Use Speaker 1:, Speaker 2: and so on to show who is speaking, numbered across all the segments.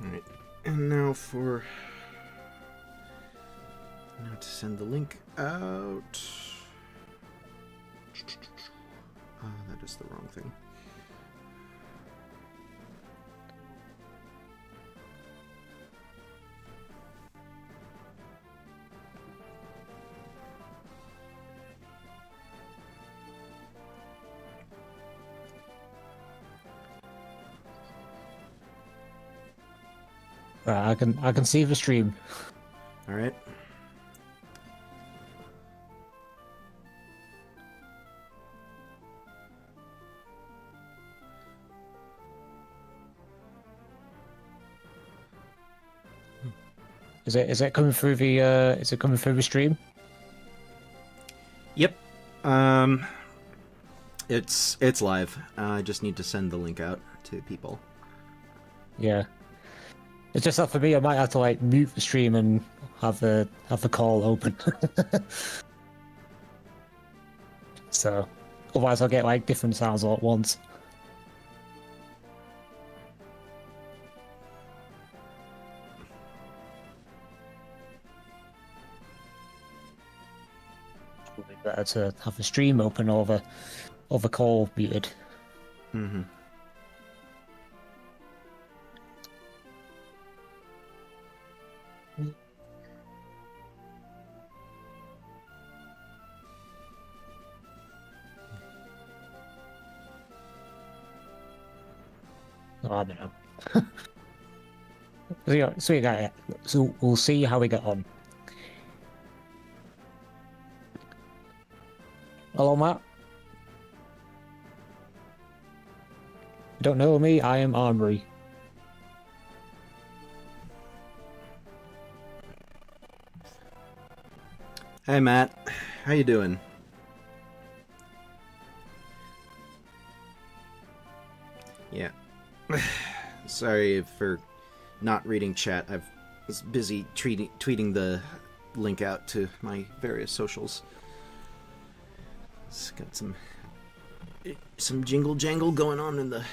Speaker 1: Alright, and now to send the link out. That is the wrong thing.
Speaker 2: Right, I can see the stream.
Speaker 1: All right.
Speaker 2: Is it coming through the stream?
Speaker 1: Yep. It's live. I just need to send the link out to people.
Speaker 2: Yeah. It's just that for me, I might have to like mute the stream and have the call open. So, otherwise I'll get like different sounds all at once. Probably better to have the stream open over call muted.
Speaker 1: Mm-hmm.
Speaker 2: Oh, I don't know. So we'll see how we get on. Hello, Matt. You don't know me? I am Armory.
Speaker 1: Hey, Matt. How you doing? Yeah. Sorry for not reading chat. I was busy tweeting the link out to my various socials. It's got some jingle jangle going on in the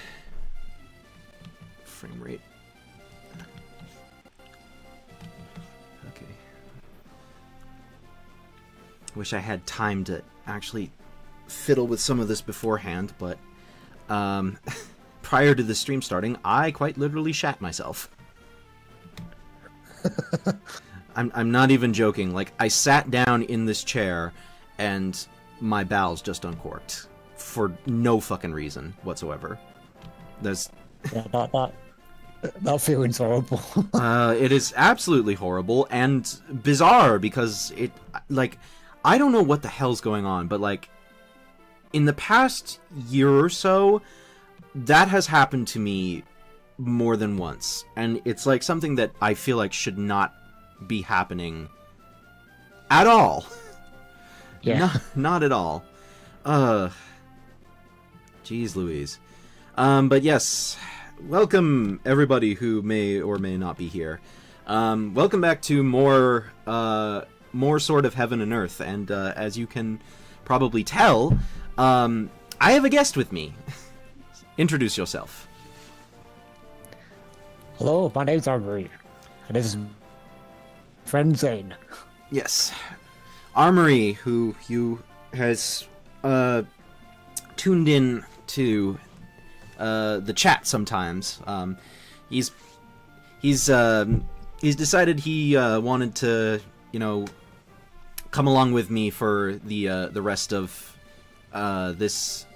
Speaker 1: frame rate. Okay. Wish I had time to actually fiddle with some of this beforehand, but prior to the stream starting, I quite literally shat myself. I'm not even joking. Like, I sat down in this chair and my bowels just uncorked for no fucking reason whatsoever. There's
Speaker 2: Yeah, that feeling's horrible.
Speaker 1: it is absolutely horrible and bizarre because it, like, I don't know what the hell's going on, but like in the past year or so, that has happened to me more than once, and it's like something that I feel like should not be happening at all.
Speaker 2: Yeah.
Speaker 1: Not at all. Jeez Louise. But yes, welcome everybody who may or may not be here. Welcome back to more Sword of Heaven and Earth, and as you can probably tell, I have a guest with me. Introduce yourself.
Speaker 2: Hello, my name's Armory, and this is friend Zane.
Speaker 1: Yes. Armory, who has tuned in to the chat sometimes. He's decided he wanted to, come along with me for the rest of this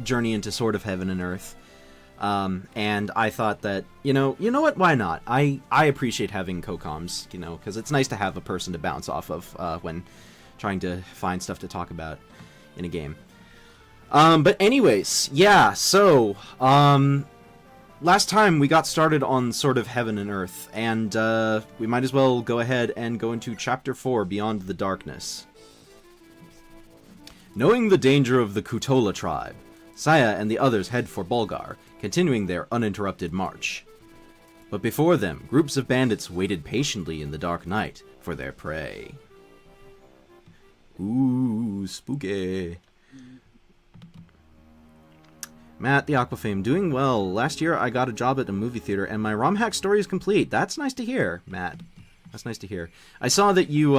Speaker 1: journey into Sword of Heaven and Earth. And I thought that, you know what, why not? I appreciate having co-coms, because it's nice to have a person to bounce off of when trying to find stuff to talk about in a game. But anyways, yeah, so, last time we got started on Sword of Heaven and Earth, and we might as well go ahead and go into Chapter 4, Beyond the Darkness. Knowing the danger of the Kutola tribe, Saya and the others head for Bulgar, continuing their uninterrupted march. But before them, groups of bandits waited patiently in the dark night for their prey. Ooh, spooky. Matt, the Aquafame, doing well. Last year I got a job at a movie theater, and my romhack story is complete. That's nice to hear, Matt. That's nice to hear. I saw that you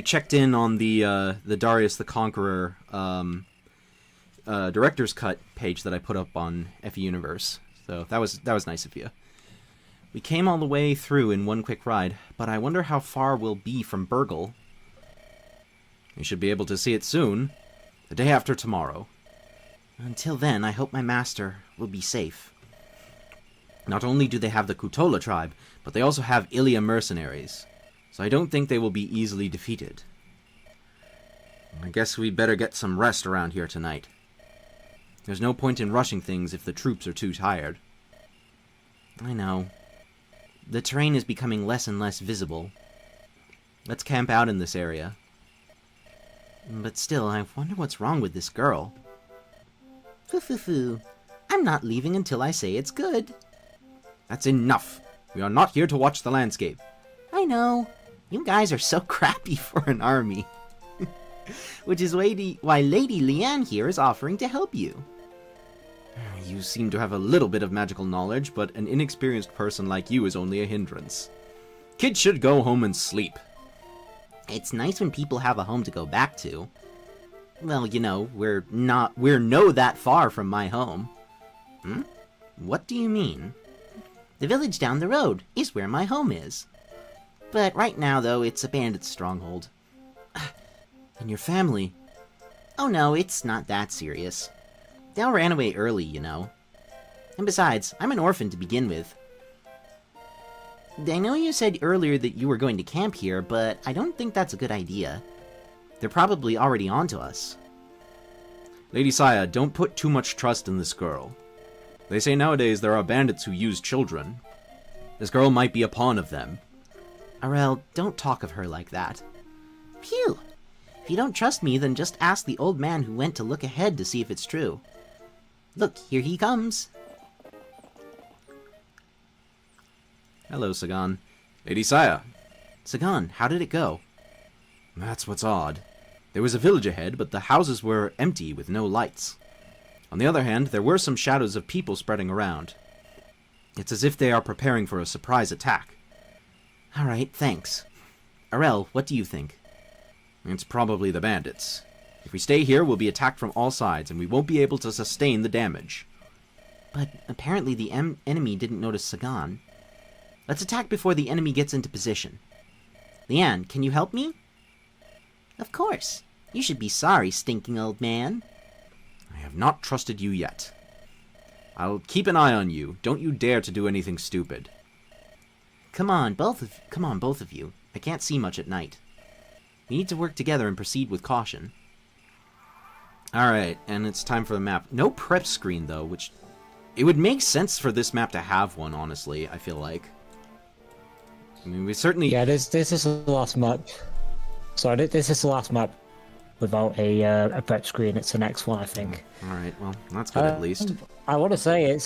Speaker 1: checked in on the Darius the Conqueror director's cut page that I put up on FE Universe. So that was nice of you. We came all the way through in one quick ride, but I wonder how far we'll be from Burgle. You should be able to see it soon. The day after tomorrow. Until then, I hope my master will be safe. Not only do they have the Kutola tribe, but they also have Ilia mercenaries, so I don't think they will be easily defeated. I guess we'd better get some rest around here tonight. There's no point in rushing things if the troops are too tired. I know. The terrain is becoming less and less visible. Let's camp out in this area. But still, I wonder what's wrong with this girl. Foo-foo-foo. I'm not leaving until I say it's good. That's enough. We are not here to watch the landscape. I know. You guys are so crappy for an army. Which is why Lady Leanne here is offering to help you. You seem to have a little bit of magical knowledge, but an inexperienced person like you is only a hindrance. Kids should go home and sleep. It's nice when people have a home to go back to. Well, you know, we're no that far from my home. What do you mean? The village down the road is where my home is. But right now, though, it's a bandit stronghold. And your family? Oh no, it's not that serious. They all ran away early, you know. And besides, I'm an orphan to begin with. I know you said earlier that you were going to camp here, but I don't think that's a good idea. They're probably already onto us. Lady Saya, don't put too much trust in this girl. They say nowadays there are bandits who use children. This girl might be a pawn of them. Arel, don't talk of her like that. Phew! If you don't trust me, then just ask the old man who went to look ahead to see if it's true. Look, here he comes. Hello, Sagan. Lady Saya. Sagan, how did it go? That's what's odd. There was a village ahead, but the houses were empty with no lights. On the other hand, there were some shadows of people spreading around. It's as if they are preparing for a surprise attack. Alright, thanks. Arel, what do you think? It's probably the bandits. If we stay here, we'll be attacked from all sides, and we won't be able to sustain the damage. But apparently the enemy didn't notice Sagan. Let's attack before the enemy gets into position. Leanne, can you help me? Of course. You should be sorry, stinking old man. I have not trusted you yet. I'll keep an eye on you. Don't you dare to do anything stupid. Come on, both of you. I can't see much at night. We need to work together and proceed with caution. Alright, and it's time for the map. No prep screen, though, which... It would make sense for this map to have one, honestly, I feel like. I mean, we certainly...
Speaker 2: Yeah, this is the last map. Sorry, this is the last map without a prep screen. It's the next one, I think.
Speaker 1: Alright, well, that's good at least.
Speaker 2: I want to say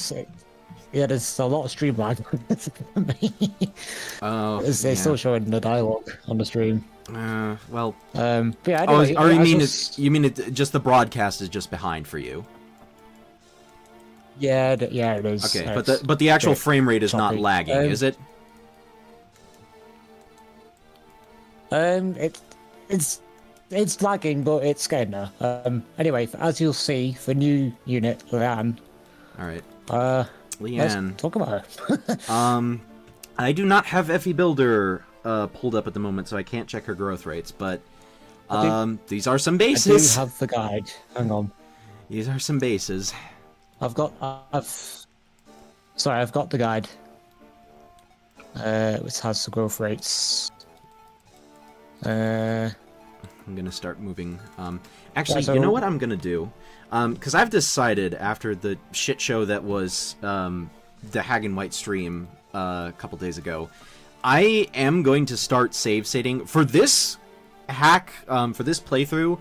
Speaker 2: there's a lot of stream lag for me.
Speaker 1: Oh,
Speaker 2: They're still showing the dialogue on the stream.
Speaker 1: Well...
Speaker 2: But yeah, anyway,
Speaker 1: you mean just the broadcast is just behind for you?
Speaker 2: Yeah, it is.
Speaker 1: Okay, but the actual frame rate is not lagging, is it?
Speaker 2: It's lagging, but it's getting there. Anyway, as you'll see, the new unit, Leanne.
Speaker 1: Alright.
Speaker 2: Leanne. Let's talk about her.
Speaker 1: I do not have FE Builder pulled up at the moment, so I can't check her growth rates, but these are some bases.
Speaker 2: I do have the guide. Hang on.
Speaker 1: These are some bases.
Speaker 2: I've got the guide. Which has the growth rates.
Speaker 1: I'm gonna start moving. Actually, you know what I'm gonna do? Because I've decided after the shit show that was the Hag and White stream a couple days ago, I am going to start save stating for this hack. For this playthrough,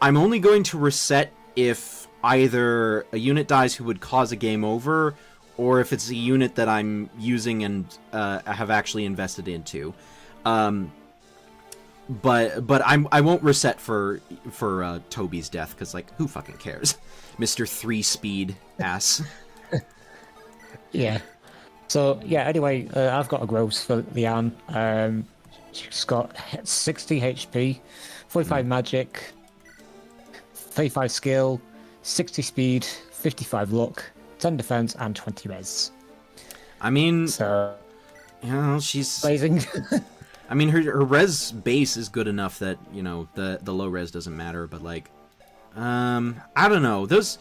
Speaker 1: I'm only going to reset if either a unit dies who would cause a game over, or if it's a unit that I'm using and have actually invested into. but I won't reset for Toby's death because like who fucking cares, Mister 3-speed ass.
Speaker 2: Yeah. So yeah. Anyway, I've got a gross for Leanne. She's got 60 HP, 45 magic, 35 skill, 60 speed, 55 luck, 10 defense, and 20 res.
Speaker 1: I mean,
Speaker 2: So
Speaker 1: you know, she's.
Speaker 2: amazing.
Speaker 1: I mean, her res base is good enough that you know the low res doesn't matter. But like, I don't know those.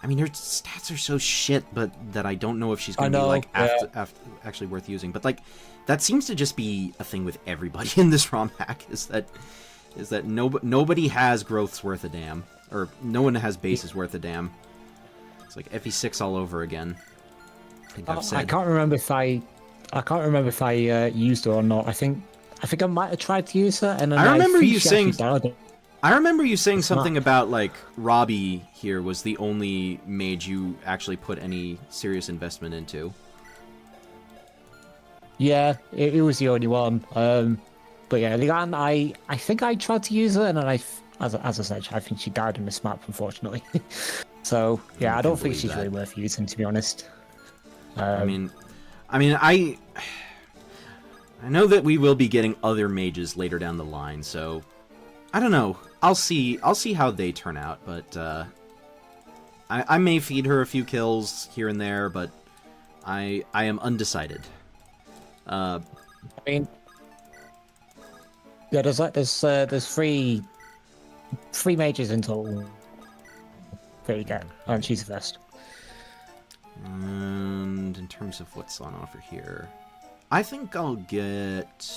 Speaker 1: I mean, her stats are so shit, but that I don't know if she's going to be like actually worth using. But like, that seems to just be a thing with everybody in this ROM hack. Is that nobody has growths worth a damn, or no one has bases worth a damn. It's like FE6 all over again. I think I've said.
Speaker 2: I can't remember if I used her or not. I think I might have tried to use her, and then
Speaker 1: I remember
Speaker 2: think
Speaker 1: you
Speaker 2: she
Speaker 1: saying.
Speaker 2: actually died.
Speaker 1: I remember you saying something about like Robbie here was the only mage you actually put any serious investment into.
Speaker 2: Yeah, it was the only one. But yeah, Leanne, I think I tried to use her, and then as I said, I think she died in this map, unfortunately. So yeah, I don't think she's really worth using, to be honest.
Speaker 1: I mean, I know that we will be getting other mages later down the line, so I don't know. I'll see how they turn out, but I may feed her a few kills here and there, but I am undecided.
Speaker 2: I mean, yeah, there's three mages in total that you get, and she's the best.
Speaker 1: And in terms of what's on offer here, I think I'll get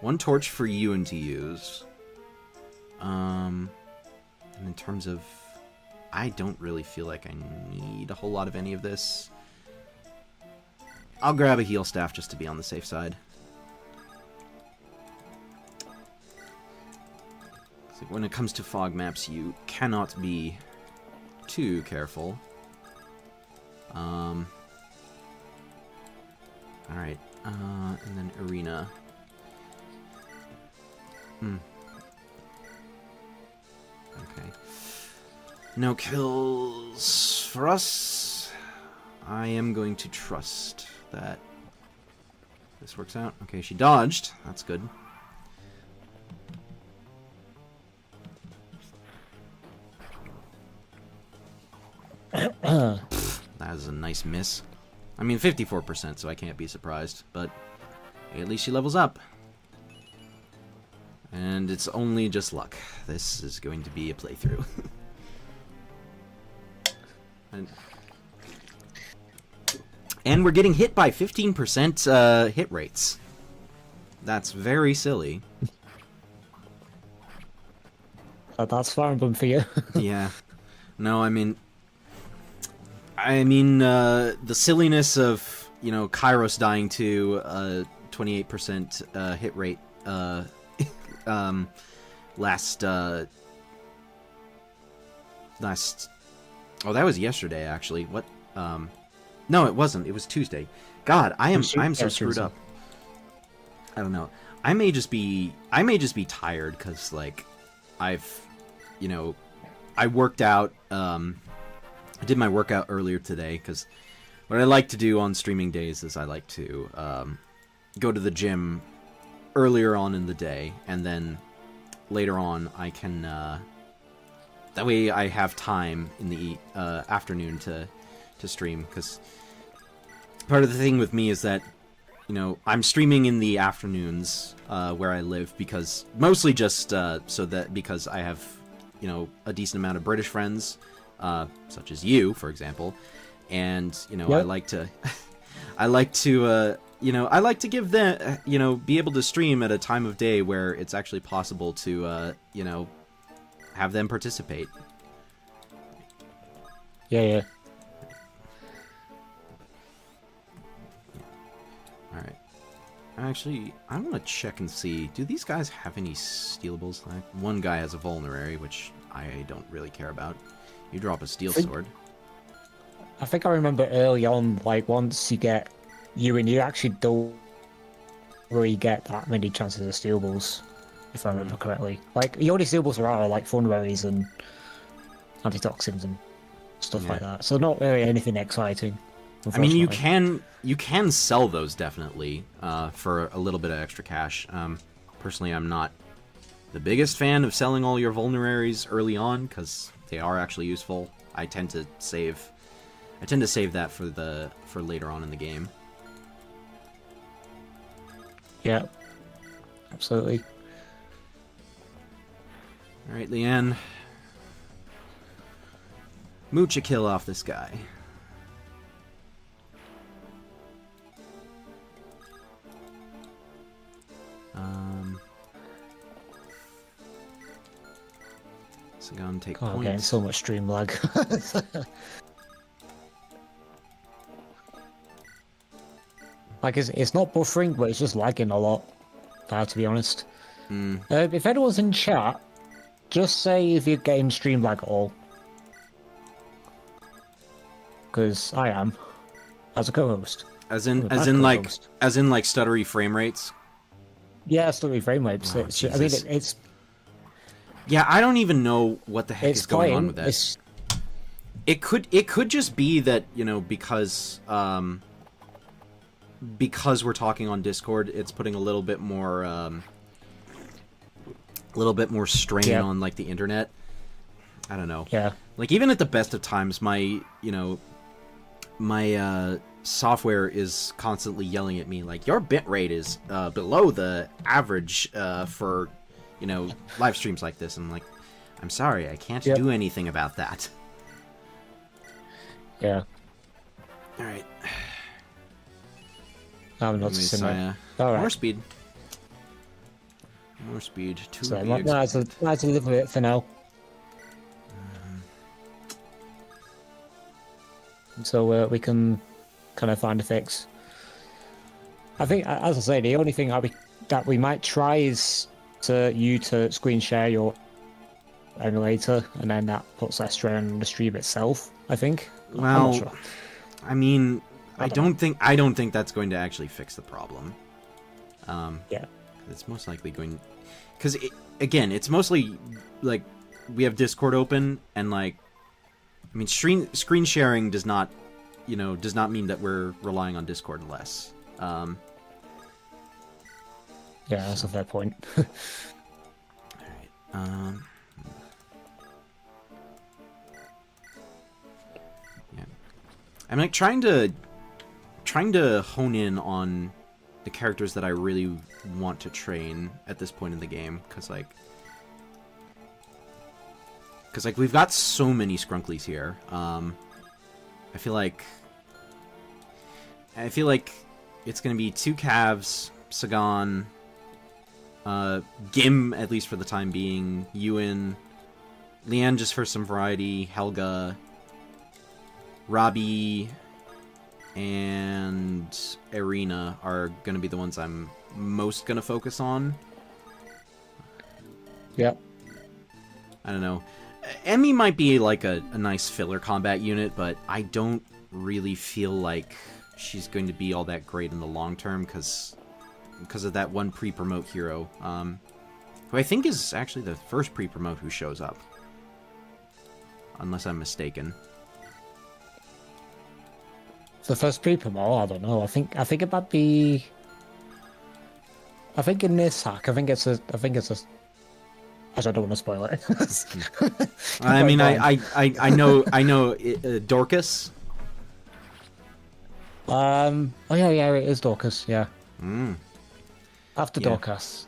Speaker 1: one torch for Ewan to use. And in terms of, I don't really feel like I need a whole lot of any of this. I'll grab a heal staff just to be on the safe side. So when it comes to fog maps, you cannot be too careful. Alright, and then arena. Okay. No kills for us. I am going to trust that this works out. Okay, she dodged. That's good. That is a nice miss. I mean, 54%, so I can't be surprised. But hey, at least she levels up. And it's only just luck. This is going to be a playthrough. And we're getting hit by 15% hit rates. That's very silly.
Speaker 2: That's Fire Emblem for you.
Speaker 1: Yeah. No, I mean, the silliness of, you know, Kairos dying to 28% hit rate last oh, that was yesterday actually. What no, it wasn't. It was Tuesday. God, I'm so screwed up. I don't know. I may just be tired cuz like I've, you know, I worked out I did my workout earlier today cuz what I like to do on streaming days is I like to go to the gym earlier on in the day, and then later on I can that way I have time in the afternoon to stream, because part of the thing with me is that, you know, I'm streaming in the afternoons where I live, because mostly just so that because I have, you know, a decent amount of British friends, such as you, for example, and you know, yep. I like to you know, I like to give them, you know, be able to stream at a time of day where it's actually possible to, you know, have them participate.
Speaker 2: Yeah.
Speaker 1: Alright. Actually, I want to check and see, do these guys have any stealables? Like, one guy has a vulnerary, which I don't really care about. You drop a steel sword.
Speaker 2: I think I remember early on, like, once you get you actually don't really get that many chances of stealables, if I remember correctly. Like, the only stealables there are like thornberries and antitoxins and stuff like that. So not really anything exciting.
Speaker 1: I mean,
Speaker 2: Unfortunately.
Speaker 1: you can sell those definitely for a little bit of extra cash. Personally, I'm not the biggest fan of selling all your vulneraries early on because they are actually useful. I tend to save that for later on in the game.
Speaker 2: Yeah, absolutely.
Speaker 1: All right, Leanne, mooch a kill off this guy. So go and take
Speaker 2: Oh,
Speaker 1: points.
Speaker 2: getting so much stream lag. Like, it's not buffering, but it's just lagging a lot. I have to be honest. If anyone's in chat, just say if you're getting stream lag at all. Because I am, as a co-host.
Speaker 1: As in
Speaker 2: co-host.
Speaker 1: like stuttery frame rates.
Speaker 2: Yeah, still frame rates.
Speaker 1: Oh,
Speaker 2: I mean,
Speaker 1: Jesus. Yeah, I don't even know what the heck is going on with this. It could just be that, you know, because we're talking on Discord, it's putting a little bit more strain on like the internet. I don't know.
Speaker 2: Yeah.
Speaker 1: Like even at the best of times, my software is constantly yelling at me like your bitrate is below the average for, you know, live streams like this. I'm like, I'm sorry, I can't do anything about that.
Speaker 2: Yeah.
Speaker 1: All right.
Speaker 2: I'm not
Speaker 1: Anyways,
Speaker 2: similar. All right.
Speaker 1: More speed. More speed.
Speaker 2: So that's a little bit for now. So we can kind of find a fix. I think, as I say, the only thing that we might try is to screen share your emulator, and then that puts less strain on the stream itself. I think.
Speaker 1: Well,
Speaker 2: I'm not sure.
Speaker 1: I mean, I don't think that's going to actually fix the problem.
Speaker 2: Yeah.
Speaker 1: It's most likely going, because again, it's mostly like we have Discord open, and like, I mean, screen sharing does not mean that we're relying on Discord less.
Speaker 2: Yeah, that's a fair point.
Speaker 1: Alright. Yeah. I'm like trying to hone in on the characters that I really want to train at this point in the game, because like we've got so many Skrunklies here. I feel like it's gonna be 2 Cavs, Sagan, Gim, at least for the time being, Ewan, Leanne just for some variety, Helga, Robbie, and Irina are gonna be the ones I'm most gonna focus on.
Speaker 2: Yep.
Speaker 1: I don't know. Emmy might be like a nice filler combat unit, but I don't really feel like she's going to be all that great in the long term because of that one pre-promote hero, who I think is actually the first pre-promote who shows up, unless I'm mistaken.
Speaker 2: The first pre-promo, I don't know. I think it might be. I think in this hack, I think it's a. Actually, I don't want to spoil it.
Speaker 1: I mean, I know Dorcas.
Speaker 2: Oh yeah, it is Dorcas. Yeah. After
Speaker 1: Yeah.
Speaker 2: Dorcas,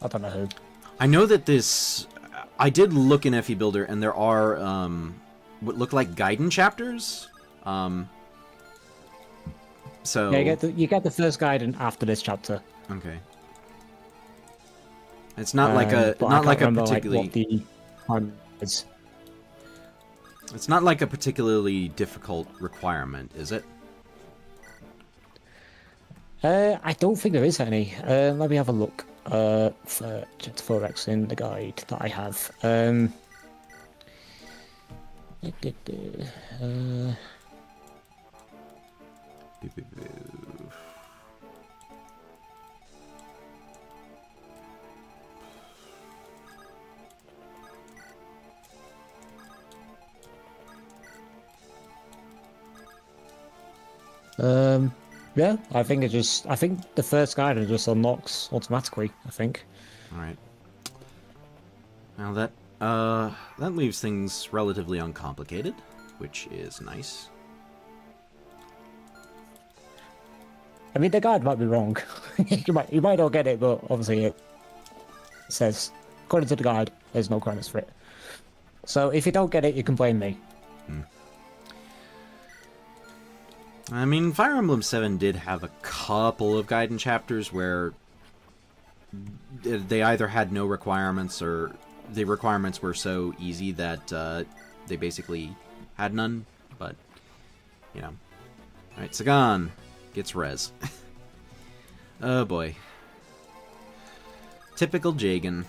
Speaker 2: I don't know who.
Speaker 1: I know that this. I did look in FE Builder, and there are what look like Gaiden chapters. So
Speaker 2: Yeah, you get the first guidance after this chapter.
Speaker 1: Okay. It's not like a particularly.
Speaker 2: It's
Speaker 1: It's not like a particularly difficult requirement, is it?
Speaker 2: I don't think there is any. Let me have a look. For Jet 4X in the guide that I have. Yeah, I think I think the first guide just unlocks automatically, I think.
Speaker 1: Alright. Now that leaves things relatively uncomplicated, which is nice.
Speaker 2: I mean, the guide might be wrong. You might not get it, but obviously it says, according to the guide, there's no credits for it. So if you don't get it, you can blame me.
Speaker 1: I mean, Fire Emblem 7 did have a couple of Gaiden chapters where they either had no requirements or the requirements were so easy that they basically had none, but, you know. Alright, Sagan gets res. Oh boy. Typical Jagan.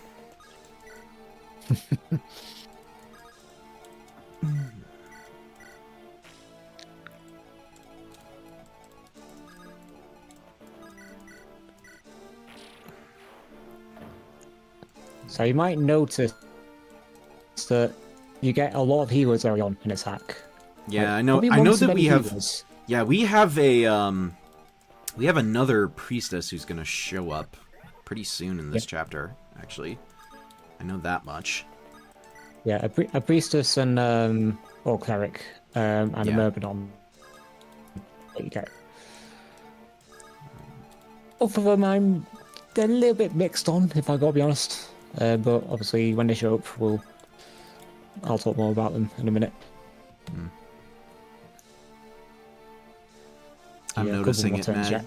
Speaker 2: So you might notice that you get a lot of healers early on in this hack.
Speaker 1: Yeah,
Speaker 2: Like,
Speaker 1: I know.
Speaker 2: probably
Speaker 1: I know
Speaker 2: once
Speaker 1: that
Speaker 2: many
Speaker 1: we have.
Speaker 2: healers.
Speaker 1: Yeah, we have another priestess who's gonna show up pretty soon in this chapter. Actually, I know that much.
Speaker 2: Yeah, a priestess and or cleric and a myrmidon that you get. Both of them they're a little bit mixed on, if I gotta be honest. But obviously, when they show up, I'll talk more about them in a minute.
Speaker 1: I'm noticing it,
Speaker 2: turns,
Speaker 1: man.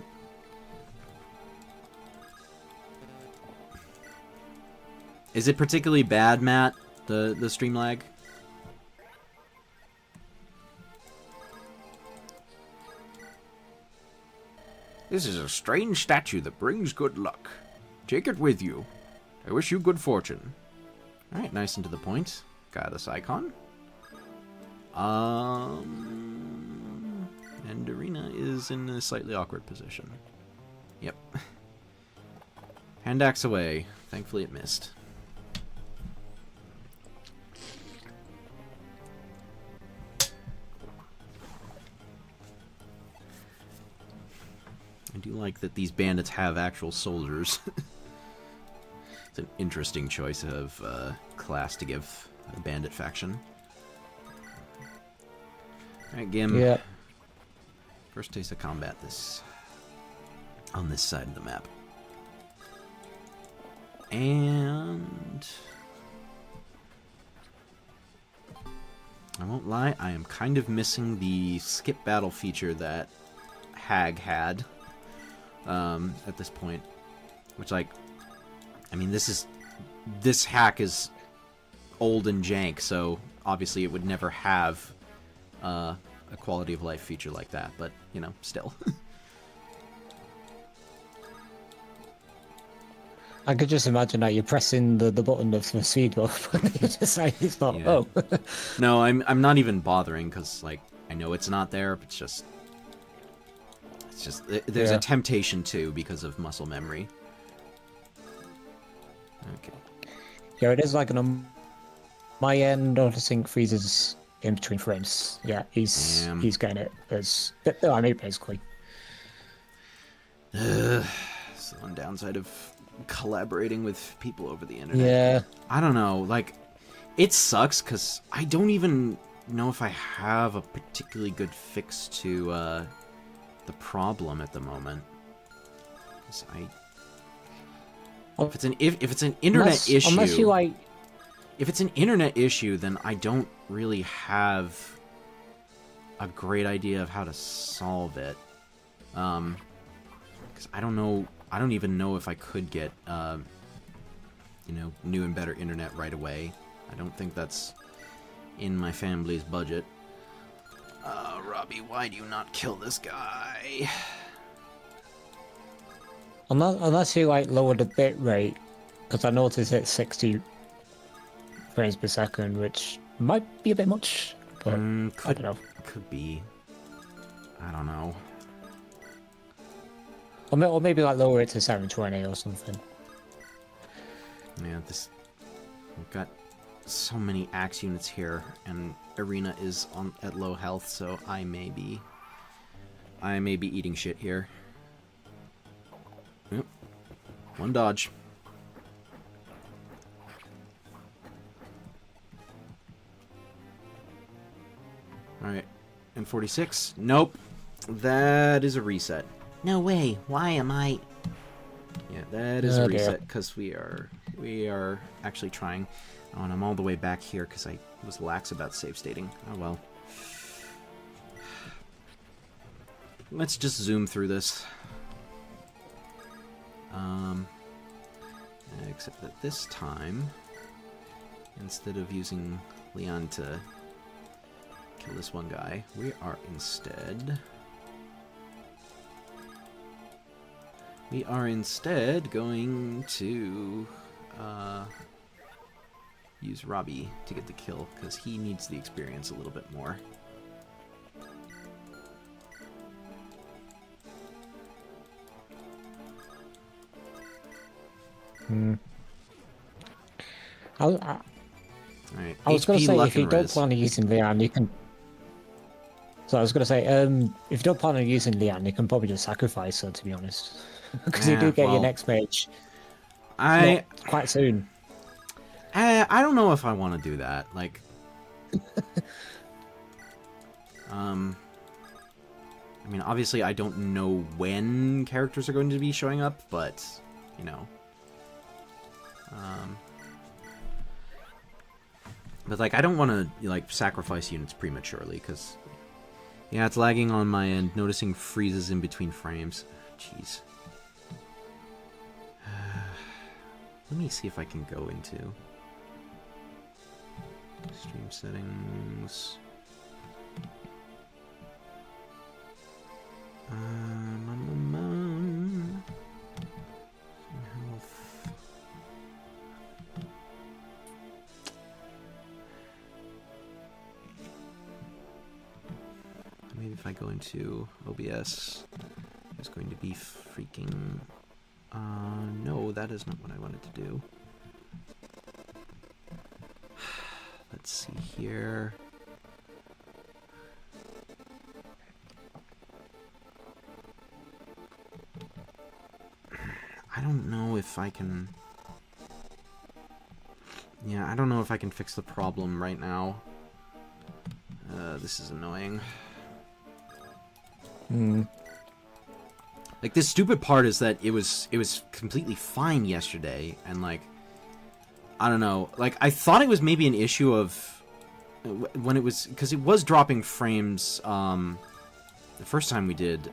Speaker 1: Is it particularly bad, Matt? The stream lag? This is a strange statue that brings good luck. Take it with you. I wish you good fortune. Alright, nice and to the point. Goddess icon. And Arena is in a slightly awkward position. Yep. Hand axe away. Thankfully it missed. I do like that these bandits have actual soldiers. It's an interesting choice of class to give a bandit faction. Alright, Gim.
Speaker 2: Yeah.
Speaker 1: First taste of combat on this side of the map. And I won't lie, I am kind of missing the skip battle feature that Hag had at this point. Which, like, I mean, this hack is old and jank, so obviously it would never have a quality of life feature like that, but, you know, still.
Speaker 2: I could just imagine that you're pressing the button of the speed up, it's like, it's not,
Speaker 1: Yeah. No, I'm not even bothering, because, like, I know it's not there, but it's just, there's a temptation to, because of muscle memory. Okay.
Speaker 2: Yeah, it is like my end auto-sync freezes in between frames. Yeah, he's getting it as I mean, basically.
Speaker 1: It's the one downside of collaborating with people over the internet.
Speaker 2: Yeah.
Speaker 1: I don't know, like, it sucks because I don't even know if I have a particularly good fix to the problem at the moment. 'Cause if it's an internet issue,
Speaker 2: unless you like,
Speaker 1: if it's an internet issue, then I don't really have a great idea of how to solve it. Because I don't know. I don't even know if I could get, you know, new and better internet right away. I don't think that's in my family's budget. Robbie, why do you not kill this guy?
Speaker 2: unless you like lower the bit rate, because I noticed it's 60 frames per second, which might be a bit much, but I don't know.
Speaker 1: Could be. I don't know.
Speaker 2: Or maybe like lower it to 720 or something.
Speaker 1: Yeah, we've got so many axe units here, and Arena is at low health, so I may be I may be eating shit here. Yep. One dodge. Alright. And 46. Nope. That is a reset. No way. Why am I... Yeah, that is a reset, because we are actually trying. Oh, and I'm all the way back here because I was lax about save stating. Oh well. Let's just zoom through this. Except that this time, instead of using Leon to kill this one guy, we are instead going to use Robbie to get the kill, because he needs the experience a little bit more.
Speaker 2: I was going to say, if you don't plan on using Leon, you can... So I was going to say, if you don't plan on using Leon, you can probably just sacrifice her, to be honest. Because you do get your next mage quite soon.
Speaker 1: I don't know if I want to do that. Like, I mean, obviously, I don't know when characters are going to be showing up, but you know, but like, I don't want to like sacrifice units prematurely, because yeah, it's lagging on my end. Noticing freezes in between frames. Jeez. Let me see if I can go into stream settings. Health. Maybe if I go into OBS, there's going to be freaking... no, that is not what I wanted to do. Let's see here. I don't know if I can... Yeah, I don't know if I can fix the problem right now. This is annoying. Like, the stupid part is that it was completely fine yesterday, and like, I don't know, like, I thought it was maybe an issue of when it was, because it was dropping frames the first time we did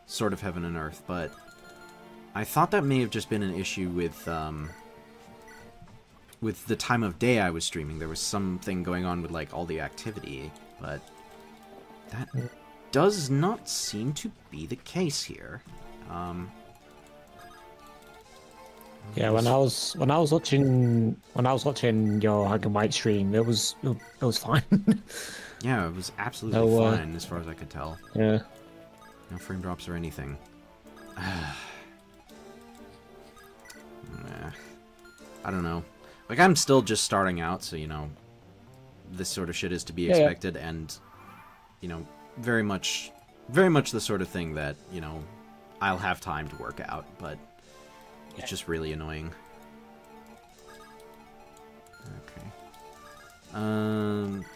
Speaker 1: Sword of Heaven and Earth, but I thought that may have just been an issue with the time of day I was streaming. There was something going on with like all the activity, but that does not seem to be the case here.
Speaker 2: Yeah, when I was watching your Hag and White stream, it was fine.
Speaker 1: Yeah, it was absolutely fine as far as I could tell.
Speaker 2: Yeah.
Speaker 1: No frame drops or anything. Nah. I don't know. Like, I'm still just starting out, so, you know, this sort of shit is to be expected, and, you know, very much the sort of thing that, you know, I'll have time to work out, but it's just really annoying. Okay.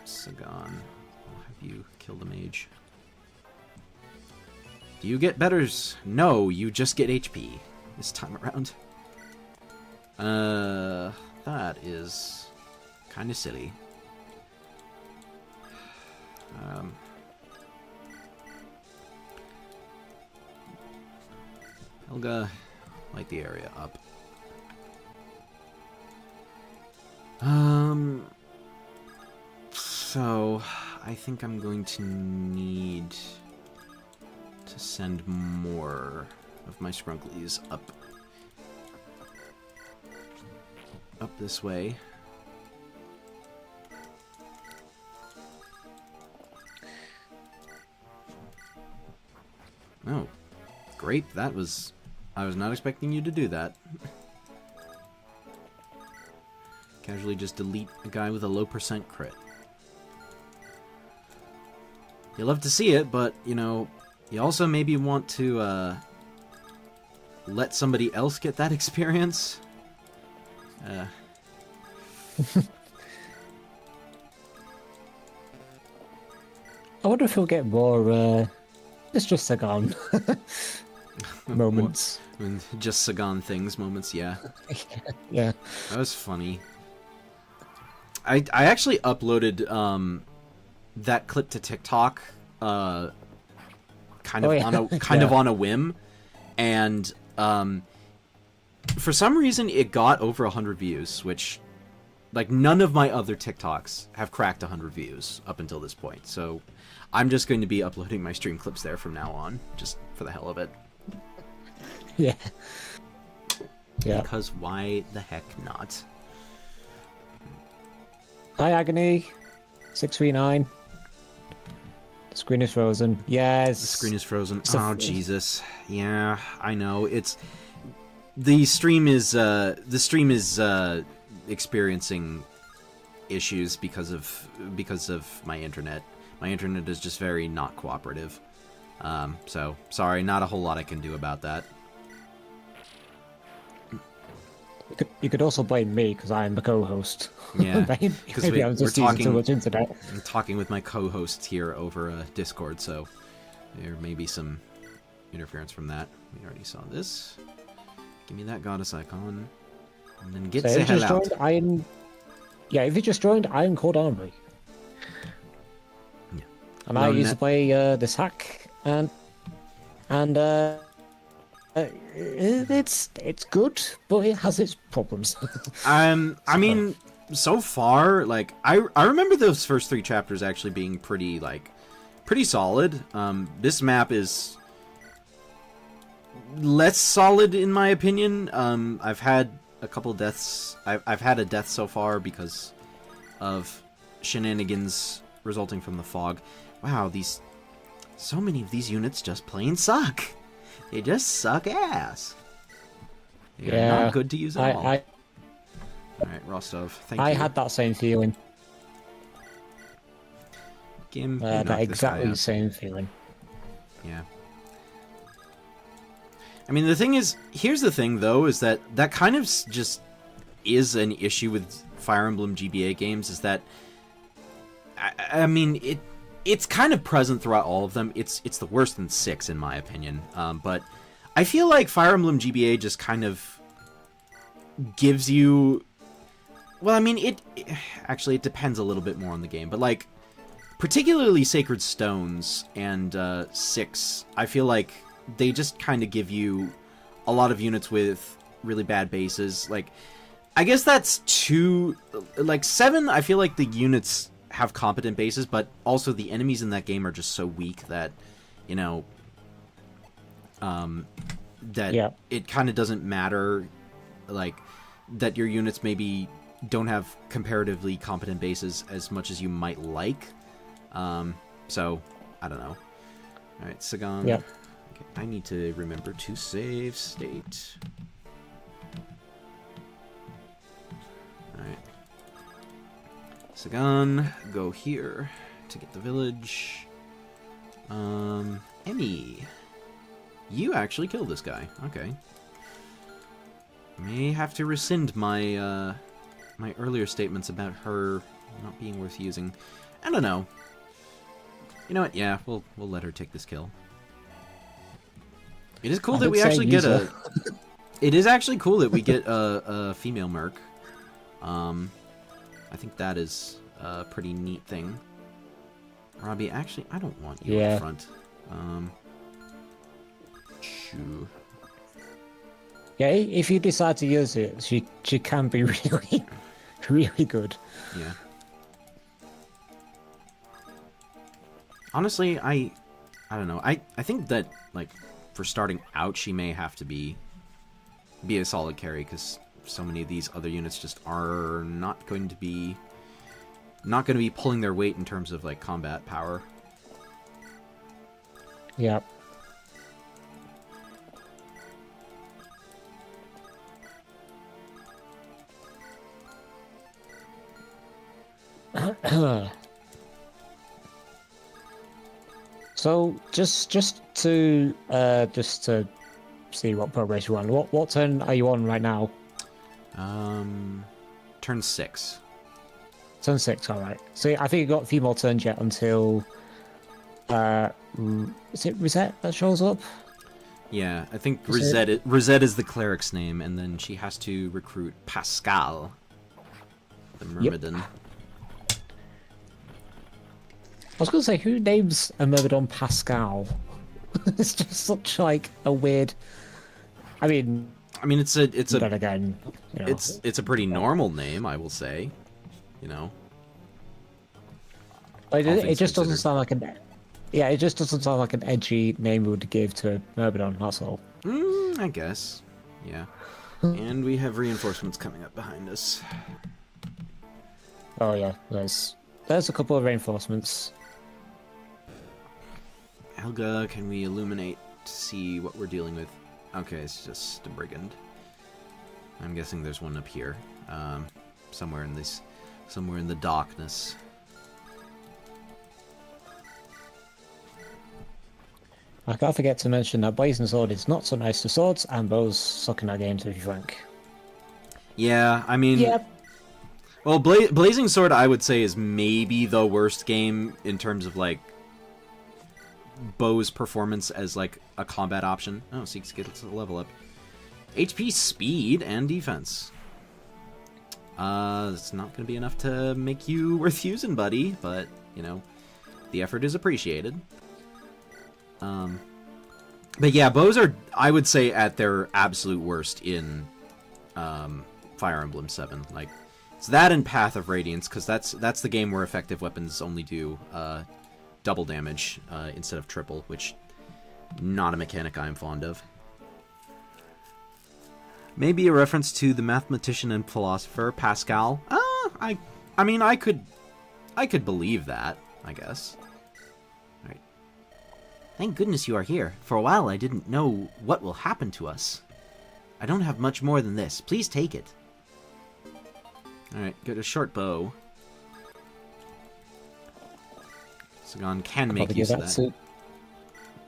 Speaker 1: Sagan, I'll have you kill the mage. Do you get betters? No, you just get HP this time around. That is kind of silly. Helga, light the area up. So I think I'm going to need to send more of my Scrunklies up this way. Oh, great. That was... I was not expecting you to do that. Casually just delete a guy with a low % crit. you love to see it, but, you know, you also maybe want to, let somebody else get that experience.
Speaker 2: I wonder if we'll get more, Mr. Sagan moments.
Speaker 1: Just Sagan things moments, yeah.
Speaker 2: Yeah.
Speaker 1: That was funny. I actually uploaded, that clip to TikTok, kind of on a whim, and for some reason it got over 100 views, which, like, none of my other TikToks have cracked 100 views up until this point. So I'm just going to be uploading my stream clips there from now on, just for the hell of it.
Speaker 2: Yeah. Yeah.
Speaker 1: Because why the heck not?
Speaker 2: Hi, Agony. 639. The screen is frozen. Yes.
Speaker 1: The screen is frozen. Oh, Jesus. Yeah, I know. The stream is experiencing issues because of my internet. My internet is just very not cooperative. So sorry, not a whole lot I can do about that.
Speaker 2: You could also blame me because I am the co-host.
Speaker 1: Yeah,
Speaker 2: maybe I'm just using too much internet.
Speaker 1: I'm talking with my co-hosts here over Discord, so there may be some interference from that. We already saw this. Give me that goddess icon, and then get the hell out.
Speaker 2: If you just joined, I am called Armory.
Speaker 1: Yeah.
Speaker 2: And I used to play this hack, and it's good, but it has its problems.
Speaker 1: I mean, so far, like, I remember those first 3 chapters actually being pretty solid. This map is less solid in my opinion. I've had a couple deaths. I've had a death so far because of shenanigans resulting from the fog. Wow, so many of these units just plain suck. They just suck ass. They're not good to use at all. Alright, Rostov, thank you.
Speaker 2: I had that same feeling.
Speaker 1: That
Speaker 2: exactly same feeling.
Speaker 1: Yeah. I mean, the thing is, here's the thing, though, is that kind of just is an issue with Fire Emblem GBA games, is that, I mean, it's kind of present throughout all of them. It's the worst in 6, in my opinion. But I feel like Fire Emblem GBA just kind of gives you... Well, I mean, it depends a little bit more on the game, but, like, particularly Sacred Stones and 6, I feel like they just kind of give you a lot of units with really bad bases. Like, I guess that's 2... Like, 7, I feel like the units have competent bases, but also the enemies in that game are just so weak that, you know, it kind of doesn't matter, like, that your units maybe don't have comparatively competent bases as much as you might like. So, I don't know. Alright, Sagan.
Speaker 2: Yep.
Speaker 1: Okay, I need to remember to save state. Alright. Sagan, go here to get the village. Emmy. You actually killed this guy. Okay. May have to rescind my, my earlier statements about her not being worth using. I don't know. You know what? Yeah, we'll let her take this kill. It is cool that we actually get a... It is actually cool that we get a female merc. I think that is a pretty neat thing. Robbie, actually, I don't want you up front. Shoo.
Speaker 2: Yeah, if you decide to use it, she can be really, really good.
Speaker 1: Yeah. Honestly, I don't know. I think that, like, for starting out, she may have to be a solid carry, because so many of these other units just are not going to be pulling their weight in terms of, like, combat power.
Speaker 2: Yep. So just to see what progress you're on. What turn are you on right now?
Speaker 1: Turn 6.
Speaker 2: Turn 6. All right. So I think you've got a few more turns yet until. Is it Rosette that shows up?
Speaker 1: Yeah, I think Rosette is the cleric's name, and then she has to recruit Pascal, the Myrmidon.
Speaker 2: Yep. I was going to say, who names a Myrmidon Pascal? It's just such like a weird. I mean,
Speaker 1: it's a
Speaker 2: then again, you know,
Speaker 1: it's a pretty normal name, I will say. You know.
Speaker 2: It just doesn't sound like an. Yeah, it just doesn't sound like an edgy name we would give to a Myrmidon. That's all.
Speaker 1: I guess. Yeah. And we have reinforcements coming up behind us.
Speaker 2: Oh yeah, there's a couple of reinforcements.
Speaker 1: Helga, can we illuminate to see what we're dealing with? Okay, it's just a brigand. I'm guessing there's one up here, somewhere in the darkness.
Speaker 2: I can't forget to mention that Blazing Sword is not so nice to swords, and bows suck in our games, to be frank.
Speaker 1: Yeah, I mean...
Speaker 2: Yep.
Speaker 1: Well, Blazing Sword, I would say, is maybe the worst game in terms of, like, bow's performance as, like, a combat option. Oh, Seeks gets a level up. HP, speed, and defense. It's not going to be enough to make you worth using, buddy, but, you know, the effort is appreciated. But yeah, bows are, I would say, at their absolute worst in Fire Emblem 7. Like, it's that and Path of Radiance, because that's the game where effective weapons only do double damage instead of triple, which not a mechanic I'm fond of. Maybe a reference to the mathematician and philosopher Pascal. I mean, I could believe that, I guess. Thank goodness you are here. For a while I didn't know what will happen to us. I don't have much more than this. Please take it. Alright, get a short bow. Sagan can make use of that.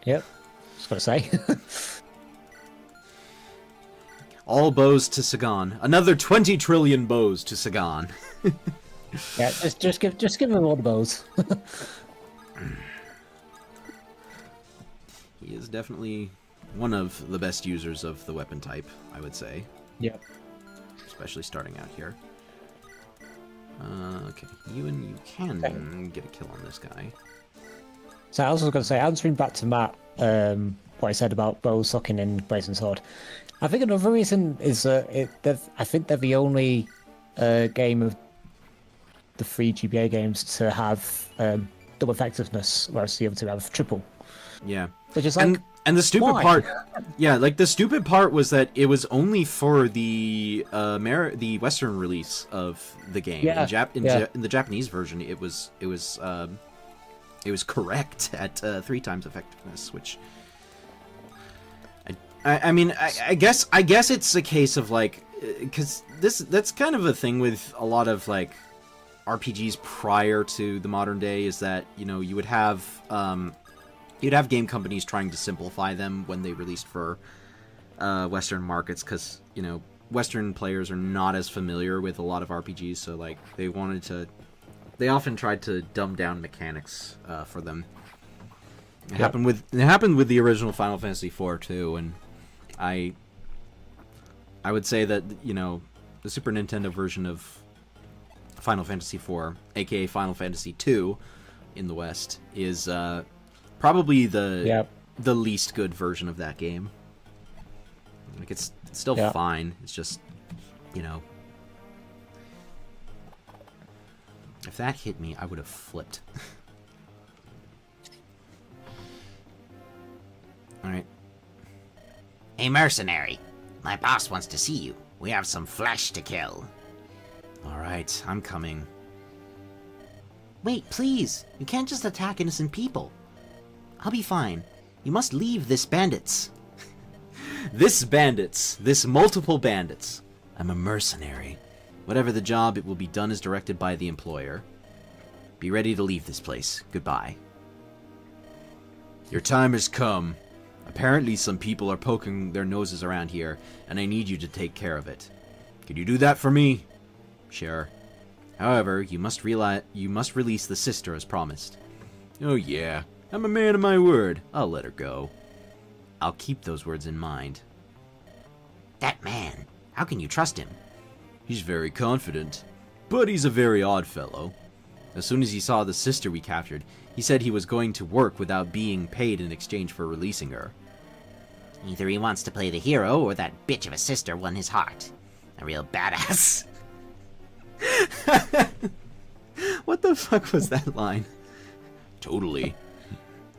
Speaker 2: Yep, just gotta say.
Speaker 1: All bows to Sagan. Another 20 trillion bows to Sagan.
Speaker 2: Yeah, just give him all the bows.
Speaker 1: He is definitely one of the best users of the weapon type, I would say.
Speaker 2: Yep.
Speaker 1: Especially starting out here. Okay, you can get a kill on this guy.
Speaker 2: So I was going to say, answering back to Matt, what I said about bow sucking in Blazing Sword, I think another reason is I think they're the only game of the 3 GBA games to have double effectiveness, whereas the other two have triple.
Speaker 1: Yeah.
Speaker 2: Which is like,
Speaker 1: and the stupid
Speaker 2: why?
Speaker 1: part, yeah, like the stupid part was that it was only for the Western release of the game.
Speaker 2: Yeah.
Speaker 1: In the Japanese version, it was correct at 3 times effectiveness, which I mean I guess it's a case of like, because that's kind of a thing with a lot of like RPGs prior to the modern day, is that, you know, you'd have game companies trying to simplify them when they released for Western markets, because, you know, Western players are not as familiar with a lot of RPGs, so like they often tried to dumb down mechanics for them. It happened with the original Final Fantasy IV too, and I would say that, you know, the Super Nintendo version of Final Fantasy IV, aka Final Fantasy II in the West, is probably the least good version of that game. Like, it's still fine. It's just, you know, if that hit me, I would have flipped. Alright.
Speaker 3: Hey, mercenary. My boss wants to see you. We have some flesh to kill.
Speaker 1: Alright, I'm coming.
Speaker 3: Wait, please. You can't just attack innocent people. I'll be fine. You must leave this bandits.
Speaker 1: This multiple bandits. I'm a mercenary. Whatever the job, it will be done as directed by the employer. Be ready to leave this place. Goodbye. Your time has come. Apparently some people are poking their noses around here, and I need you to take care of it. Can you do that for me? Sure. However, you must release the sister as promised. Oh yeah, I'm a man of my word. I'll let her go. I'll keep those words in mind.
Speaker 3: That man, how can you trust him?
Speaker 1: He's very confident, but he's a very odd fellow. As soon as he saw the sister we captured, he said he was going to work without being paid in exchange for releasing her.
Speaker 3: Either he wants to play the hero, or that bitch of a sister won his heart. A real badass.
Speaker 1: What the fuck was that line? Totally.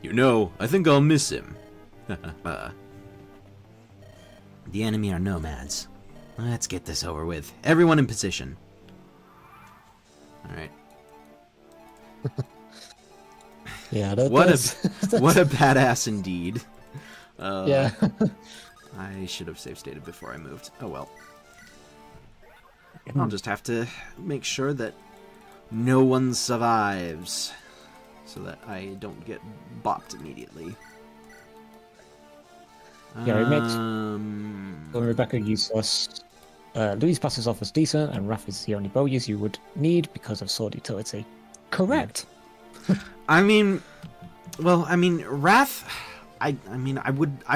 Speaker 1: You know, I think I'll miss him.
Speaker 3: The enemy are nomads. Let's get this over with. Everyone in position.
Speaker 1: Alright.
Speaker 2: Yeah,
Speaker 1: What a badass indeed.
Speaker 2: Yeah.
Speaker 1: I should have save stated before I moved. Oh well. I'll just have to make sure that no one survives, so that I don't get bopped immediately.
Speaker 2: Yeah, it makes when Rebecca useless. Louise passes off as decent, and Wrath is the only bow use you would need because of sword utility. Correct.
Speaker 1: I mean, Wrath. I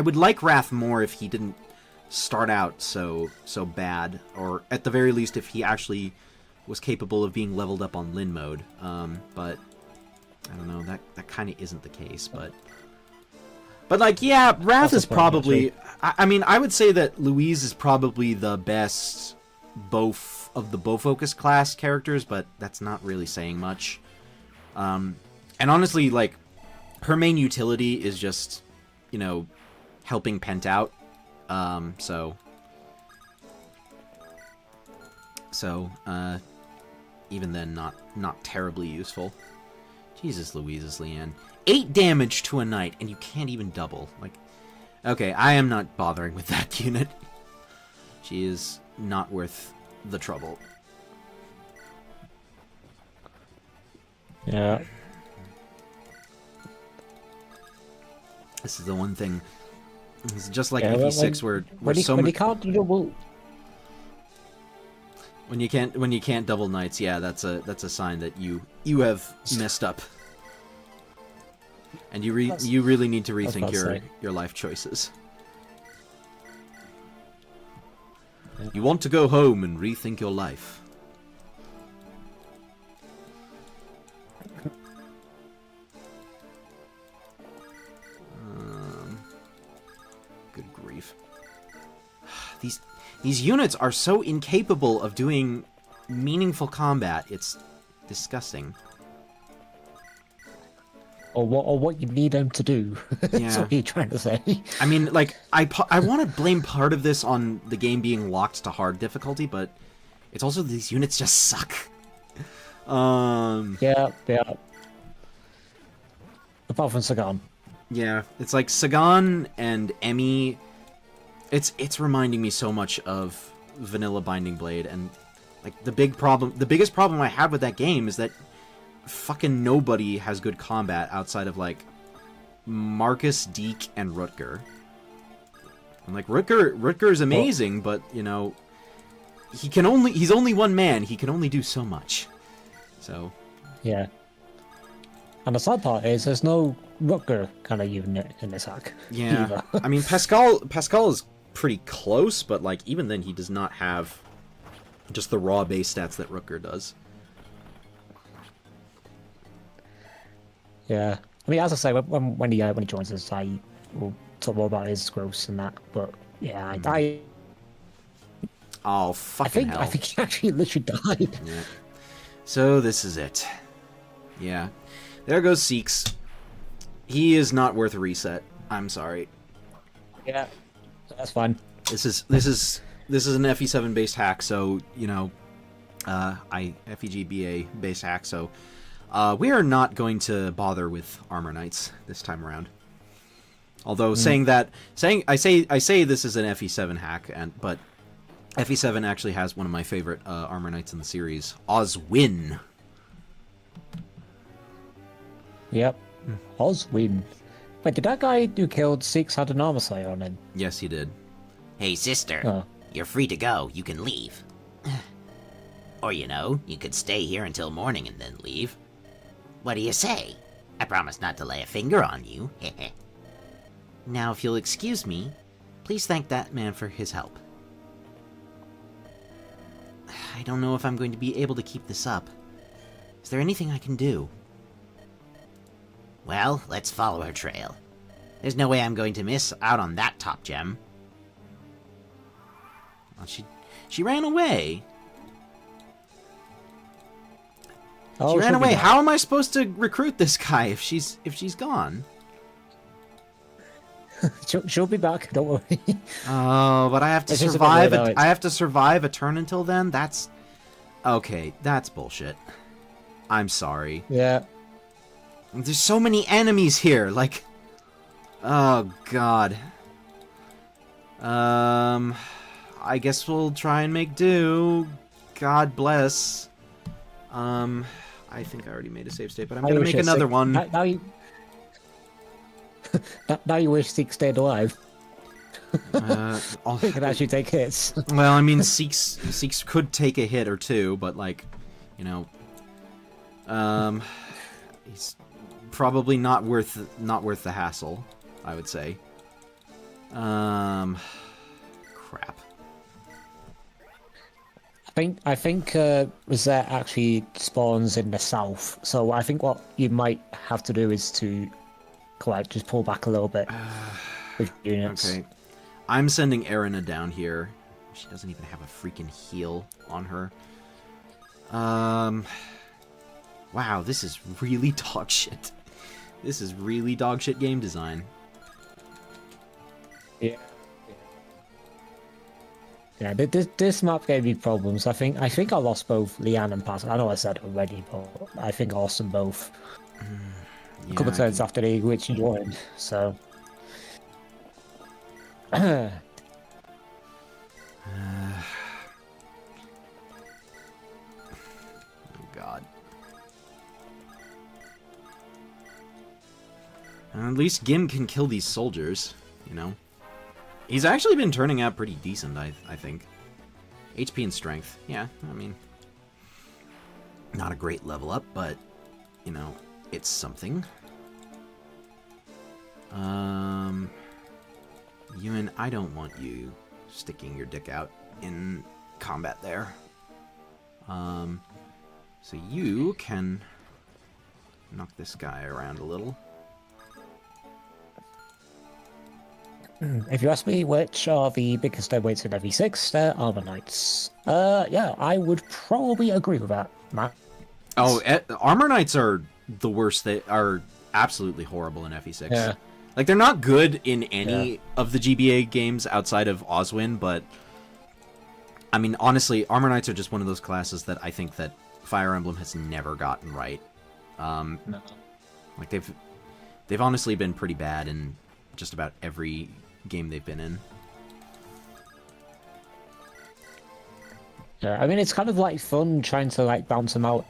Speaker 1: would like Wrath more if he didn't start out so bad, or at the very least if he actually was capable of being leveled up on Lin mode. But I don't know, that kind of isn't the case. But like, yeah, Wrath is probably. I would say that Louise is probably the best both of the bow focus class characters, but that's not really saying much. And honestly, like, her main utility is just, helping Pent out. Even then, not terribly useful. Jesus Louises, Leanne. 8 damage to a knight, and you can't even double. Like, okay, I am not bothering with that unit. She is not worth the trouble.
Speaker 2: Yeah.
Speaker 1: This is the one thing. It's just like
Speaker 2: Yeah,
Speaker 1: FE6, where
Speaker 2: when
Speaker 1: so
Speaker 2: you can't double.
Speaker 1: when you can't double knights, yeah, that's a sign that you have messed up, and you really need to rethink your life choices.
Speaker 2: Yeah.
Speaker 1: You want to go home and rethink your life. Good grief. These units are so incapable of doing meaningful combat. It's disgusting.
Speaker 2: Or what you need them to do. That's
Speaker 1: Yeah.
Speaker 2: what you're trying to say.
Speaker 1: I mean, like, I want to blame part of this on the game being locked to hard difficulty, but it's also these units just suck.
Speaker 2: Yeah. Apart from Sagan.
Speaker 1: Yeah, it's like Sagan and Emmy. It's reminding me so much of Vanilla Binding Blade, and like the biggest problem I have with that game is that fucking nobody has good combat outside of like Marcus, Deke, and Rutger. And like Rutger's amazing, but he's only one man. He can only do so much. So
Speaker 2: Yeah. And the sad part is there's no Rutger kind of unit in this hack.
Speaker 1: yeah,
Speaker 2: either.
Speaker 1: I mean Pascal is pretty close, but like even then he does not have just the raw base stats that Rutger does.
Speaker 2: Yeah. I mean, as I say, when he joins us, I will talk more about his growth and that. But yeah,
Speaker 1: Oh
Speaker 2: I
Speaker 1: fucking
Speaker 2: think
Speaker 1: hell!
Speaker 2: I think he actually literally died.
Speaker 1: Yeah. So this is it. Yeah, there goes Seeks. He is not worth a reset. I'm sorry.
Speaker 2: Yeah, that's fine.
Speaker 1: This is an FE7 based hack, so FEGBA based hack, so we are not going to bother with Armor Knights this time around. Although I say this is an FE7 hack, but FE7 actually has one of my favorite Armor Knights in the series, Oswin.
Speaker 2: Yep. Oswin. Wait, did that guy who killed Six had an armor slayer on him?
Speaker 1: Yes, he did.
Speaker 3: Hey, sister.
Speaker 2: Oh.
Speaker 3: You're free to go. You can leave. Or, you could stay here until morning and then leave. What do you say? I promise not to lay a finger on you. Now, if you'll excuse me, please thank that man for his help. I don't know if I'm going to be able to keep this up. Is there anything I can do? Well, let's follow her trail. There's no way I'm going to miss out on that top gem.
Speaker 1: Well, she ran away.
Speaker 2: Oh,
Speaker 1: She ran
Speaker 2: she'll be
Speaker 1: away.
Speaker 2: back.
Speaker 1: How am I supposed to recruit this guy if she's gone?
Speaker 2: She'll be back. Don't worry.
Speaker 1: Oh, but I have to
Speaker 2: It's just a bit
Speaker 1: survive.
Speaker 2: weird, though.
Speaker 1: I have to survive a turn until then. That's okay. That's bullshit. I'm sorry.
Speaker 2: Yeah.
Speaker 1: There's so many enemies here. Like, oh god. I guess we'll try and make do. God bless. I think I already made a save state, but I'm gonna make another one.
Speaker 2: Now you. Now you wish Six stayed alive. He can actually take hits.
Speaker 1: Well, I mean, Seeks could take a hit or two, but like, he's probably not worth the hassle, I would say. Crap.
Speaker 2: I think Rosette actually spawns in the south, so I think what you might have to do is to just pull back a little bit with units.
Speaker 1: Okay. I'm sending Erina down here. She doesn't even have a freaking heal on her. Wow, this is really dog shit. This is really dog shit game design.
Speaker 2: Yeah. Yeah, this map gave me problems. I think I lost both Leanne and Pascal. I know I said it already, but I think I lost them both a couple of turns after they glitched joined. So,
Speaker 1: Oh god. At least Gim can kill these soldiers, He's actually been turning out pretty decent, I think. HP and strength. Yeah, I mean, not a great level up, but, it's something. Ewan, I don't want you sticking your dick out in combat there. So you can knock this guy around a little.
Speaker 2: if you ask me which are the biggest deadweights in FE6, they're Armor Knights. Yeah, I would probably agree with that, Matt.
Speaker 1: Oh, Armor Knights are the worst. They are absolutely horrible in FE6.
Speaker 2: Yeah.
Speaker 1: Like, they're not good in any of the GBA games outside of Oswin, but I mean, honestly, Armor Knights are just one of those classes that I think that Fire Emblem has never gotten right.
Speaker 2: No.
Speaker 1: Like, they've honestly been pretty bad in just about every game they've been in.
Speaker 2: Yeah, I mean, it's kind of like fun trying to like bounce them out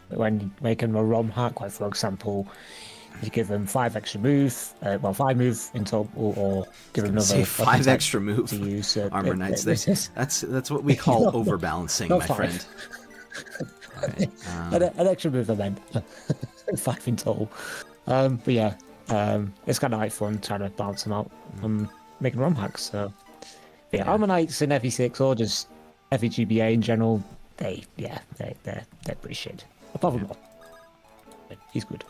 Speaker 2: when making them a ROM hack. Like, for example, you give them 5 extra move, 5 move in total, or give them another
Speaker 1: 5 extra move
Speaker 2: to use
Speaker 1: Armor Knights. That's what we call overbalancing,
Speaker 2: not
Speaker 1: my
Speaker 2: 5.
Speaker 1: friend.
Speaker 2: An extra move, I meant 5 in total. But yeah, it's kind of like fun trying to balance them out and making ROM hacks. So yeah, Armor Knights in FE6 or just FEGBA in general, they're pretty shit. Apart from he's good.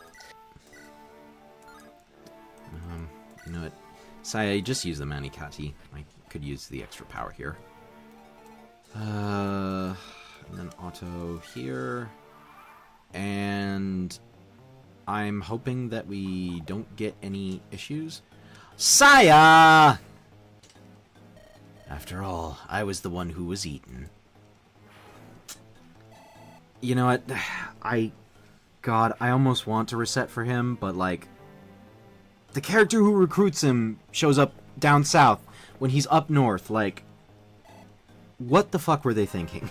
Speaker 1: You know what? Saya, just use the Manikati. I could use the extra power here. And then auto here. And I'm hoping that we don't get any issues. Saya! After all, I was the one who was eaten. You know what? God, I almost want to reset for him, but like, the character who recruits him shows up down south when he's up north. Like, what the fuck were they thinking?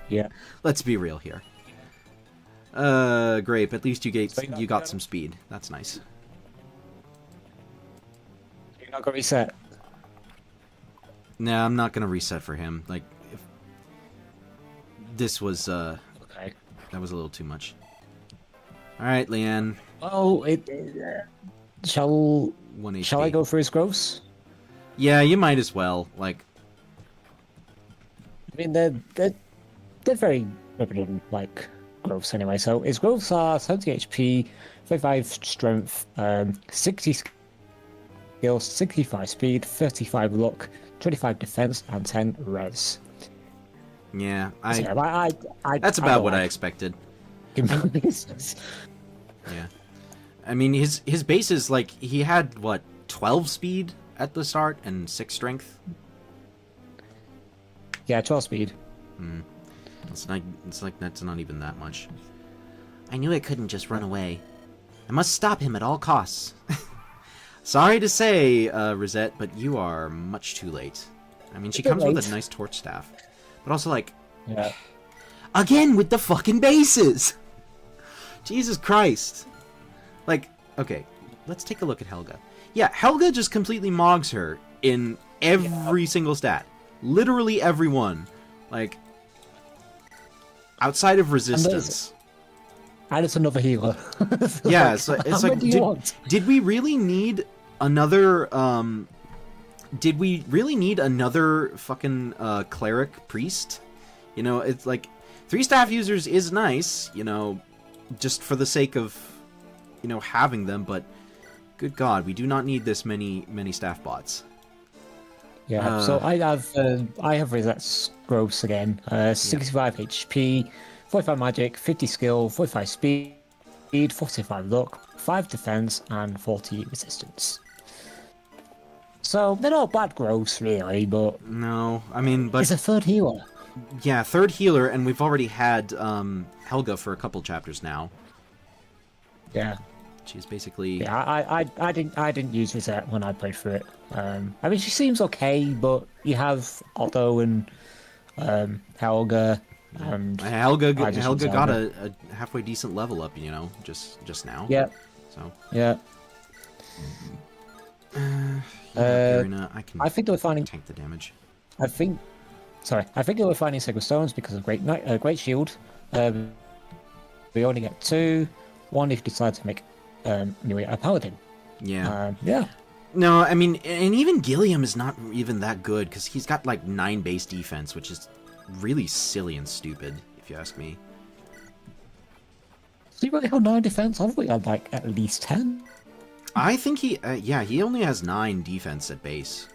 Speaker 2: Yeah.
Speaker 1: Let's be real here. Grape, at least you got some speed. That's nice.
Speaker 2: You're not gonna reset.
Speaker 1: Nah, I'm not gonna reset for him. Like, if this was
Speaker 2: Okay.
Speaker 1: that was a little too much. All right, Leanne.
Speaker 2: Oh, shall
Speaker 1: 1 HP.
Speaker 2: shall I go for his gross?
Speaker 1: Yeah, you might as well. Like,
Speaker 2: I mean, they're very riveting, like growths anyway. So his growths are 70 HP, 35 strength, 60 skill, 65 speed, 35 luck, 25 defense, and 10 res.
Speaker 1: yeah,
Speaker 2: So, yeah,
Speaker 1: that's about what I expected. Yeah, I mean his base is like he had what 12 speed at the start and 6 strength.
Speaker 2: Yeah, 12 speed.
Speaker 1: It's like that's not even that much. I knew I couldn't just run away. I must stop him at all costs. Sorry to say, Rosette, but you are much too late. I mean, she comes with a nice torch staff, but also like,
Speaker 2: Yeah.
Speaker 1: again with the fucking bases. Jesus Christ. Like, okay, let's take a look at Helga. Yeah, Helga just completely mogs her in every single stat. Literally every one. Like, outside of resistance.
Speaker 2: And it's another healer.
Speaker 1: Yeah, it's like,
Speaker 2: how many do you want?
Speaker 1: did we really need another, did we really need another fucking, cleric priest? You know, it's like, 3 staff users is nice, you know, just for the sake of, you know, having them, but good God, we do not need this many staff bots.
Speaker 2: Yeah, so I have Rosette's gross again. 65 HP, 45 magic, 50 skill, 45 speed, 45 luck, 5 defense, and 40 resistance. So they're not bad gross, really, but
Speaker 1: No, I mean, but
Speaker 2: it's a third healer.
Speaker 1: yeah, 3rd healer, and we've already had Helga for a couple chapters now.
Speaker 2: Yeah.
Speaker 1: She's basically
Speaker 2: Yeah, I didn't use Rosette when I played through it. I mean, she seems okay, but you have Otto and Helga, and
Speaker 1: Helga
Speaker 2: I just use
Speaker 1: got
Speaker 2: Helga.
Speaker 1: a halfway decent level up, you know, just now.
Speaker 2: Yeah,
Speaker 1: So
Speaker 2: yeah.
Speaker 1: Irina,
Speaker 2: I think they were finding.
Speaker 1: tank the damage.
Speaker 2: I think they were finding Sacred Stones because of Great Shield. We only get 2. One if you decide to make anyway a paladin.
Speaker 1: Yeah.
Speaker 2: Yeah.
Speaker 1: No, I mean, and even Gilliam is not even that good because he's got like 9 base defense, which is really silly and stupid, if you ask me.
Speaker 2: So you really have 9 defense? I thought you had like at least 10.
Speaker 1: I think he only has 9 defense at base.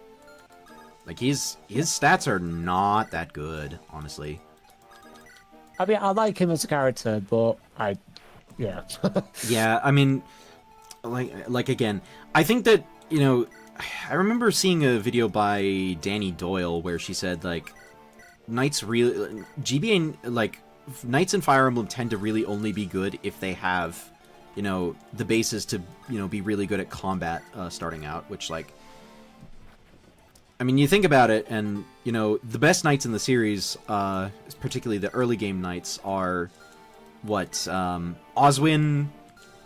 Speaker 1: Like his stats are not that good, honestly.
Speaker 2: I mean, I like him as a character, but yeah.
Speaker 1: Yeah, I mean, like again, I think that, you know, I remember seeing a video by Danny Doyle where she said like knights really GBA like knights in Fire Emblem tend to really only be good if they have, you know, the basis to, you know, be really good at combat starting out, which like I mean, you think about it, and, you know, the best knights in the series, particularly the early game knights, are, what, Oswin,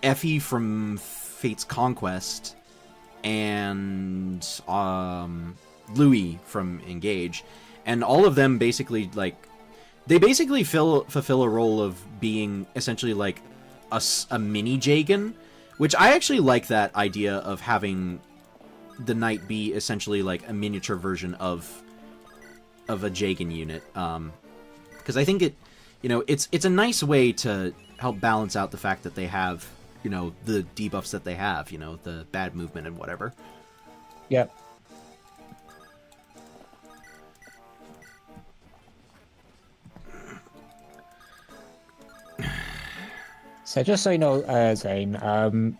Speaker 1: Effie from Fate's Conquest, and Louis from Engage. And all of them basically, like, they basically fulfill a role of being essentially, like, a mini Jagan, which I actually like that idea of having the knight be essentially like a miniature version of a Jagan unit, because I think it, you know, it's a nice way to help balance out the fact that they have, you know, the debuffs that they have, you know, the bad movement and whatever.
Speaker 2: Yep. So just so you know, Zane,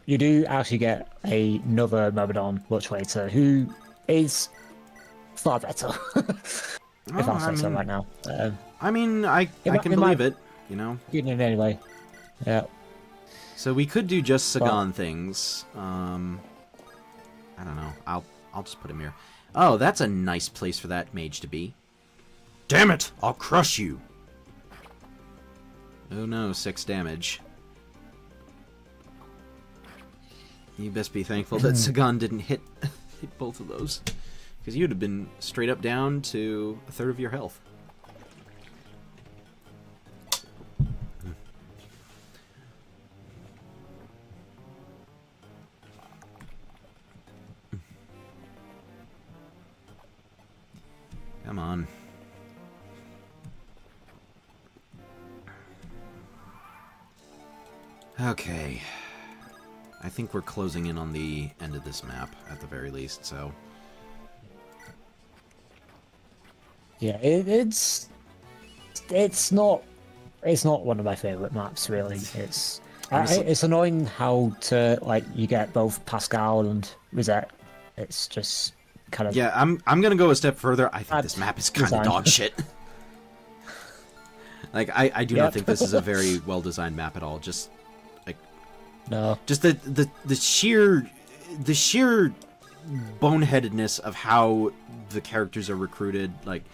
Speaker 2: you do actually get another Myrmidon much later, who is far better. If I'll say so right now.
Speaker 1: I mean, I can believe it, you know.
Speaker 2: In anyway. Yeah.
Speaker 1: So we could do just Sagan things. I don't know. I'll just put him here. Oh, that's a nice place for that mage to be. Damn it! I'll crush you. Oh no, 6 damage. You best be thankful that Sagan didn't hit hit both of those. Because you'd have been straight up down to a third of your health. Come on. Okay. I think we're closing in on the end of this map, at the very least, so...
Speaker 2: Yeah, it's not one of my favorite maps, really. It's annoying how you get both Pascal and Rosette. It's just kind of...
Speaker 1: Yeah, I'm gonna go a step further. I think this map is kind of dog shit. Like, I do not think this is a very well-designed map at all. Just, like...
Speaker 2: No.
Speaker 1: Just the sheer boneheadedness of how the characters are recruited, like...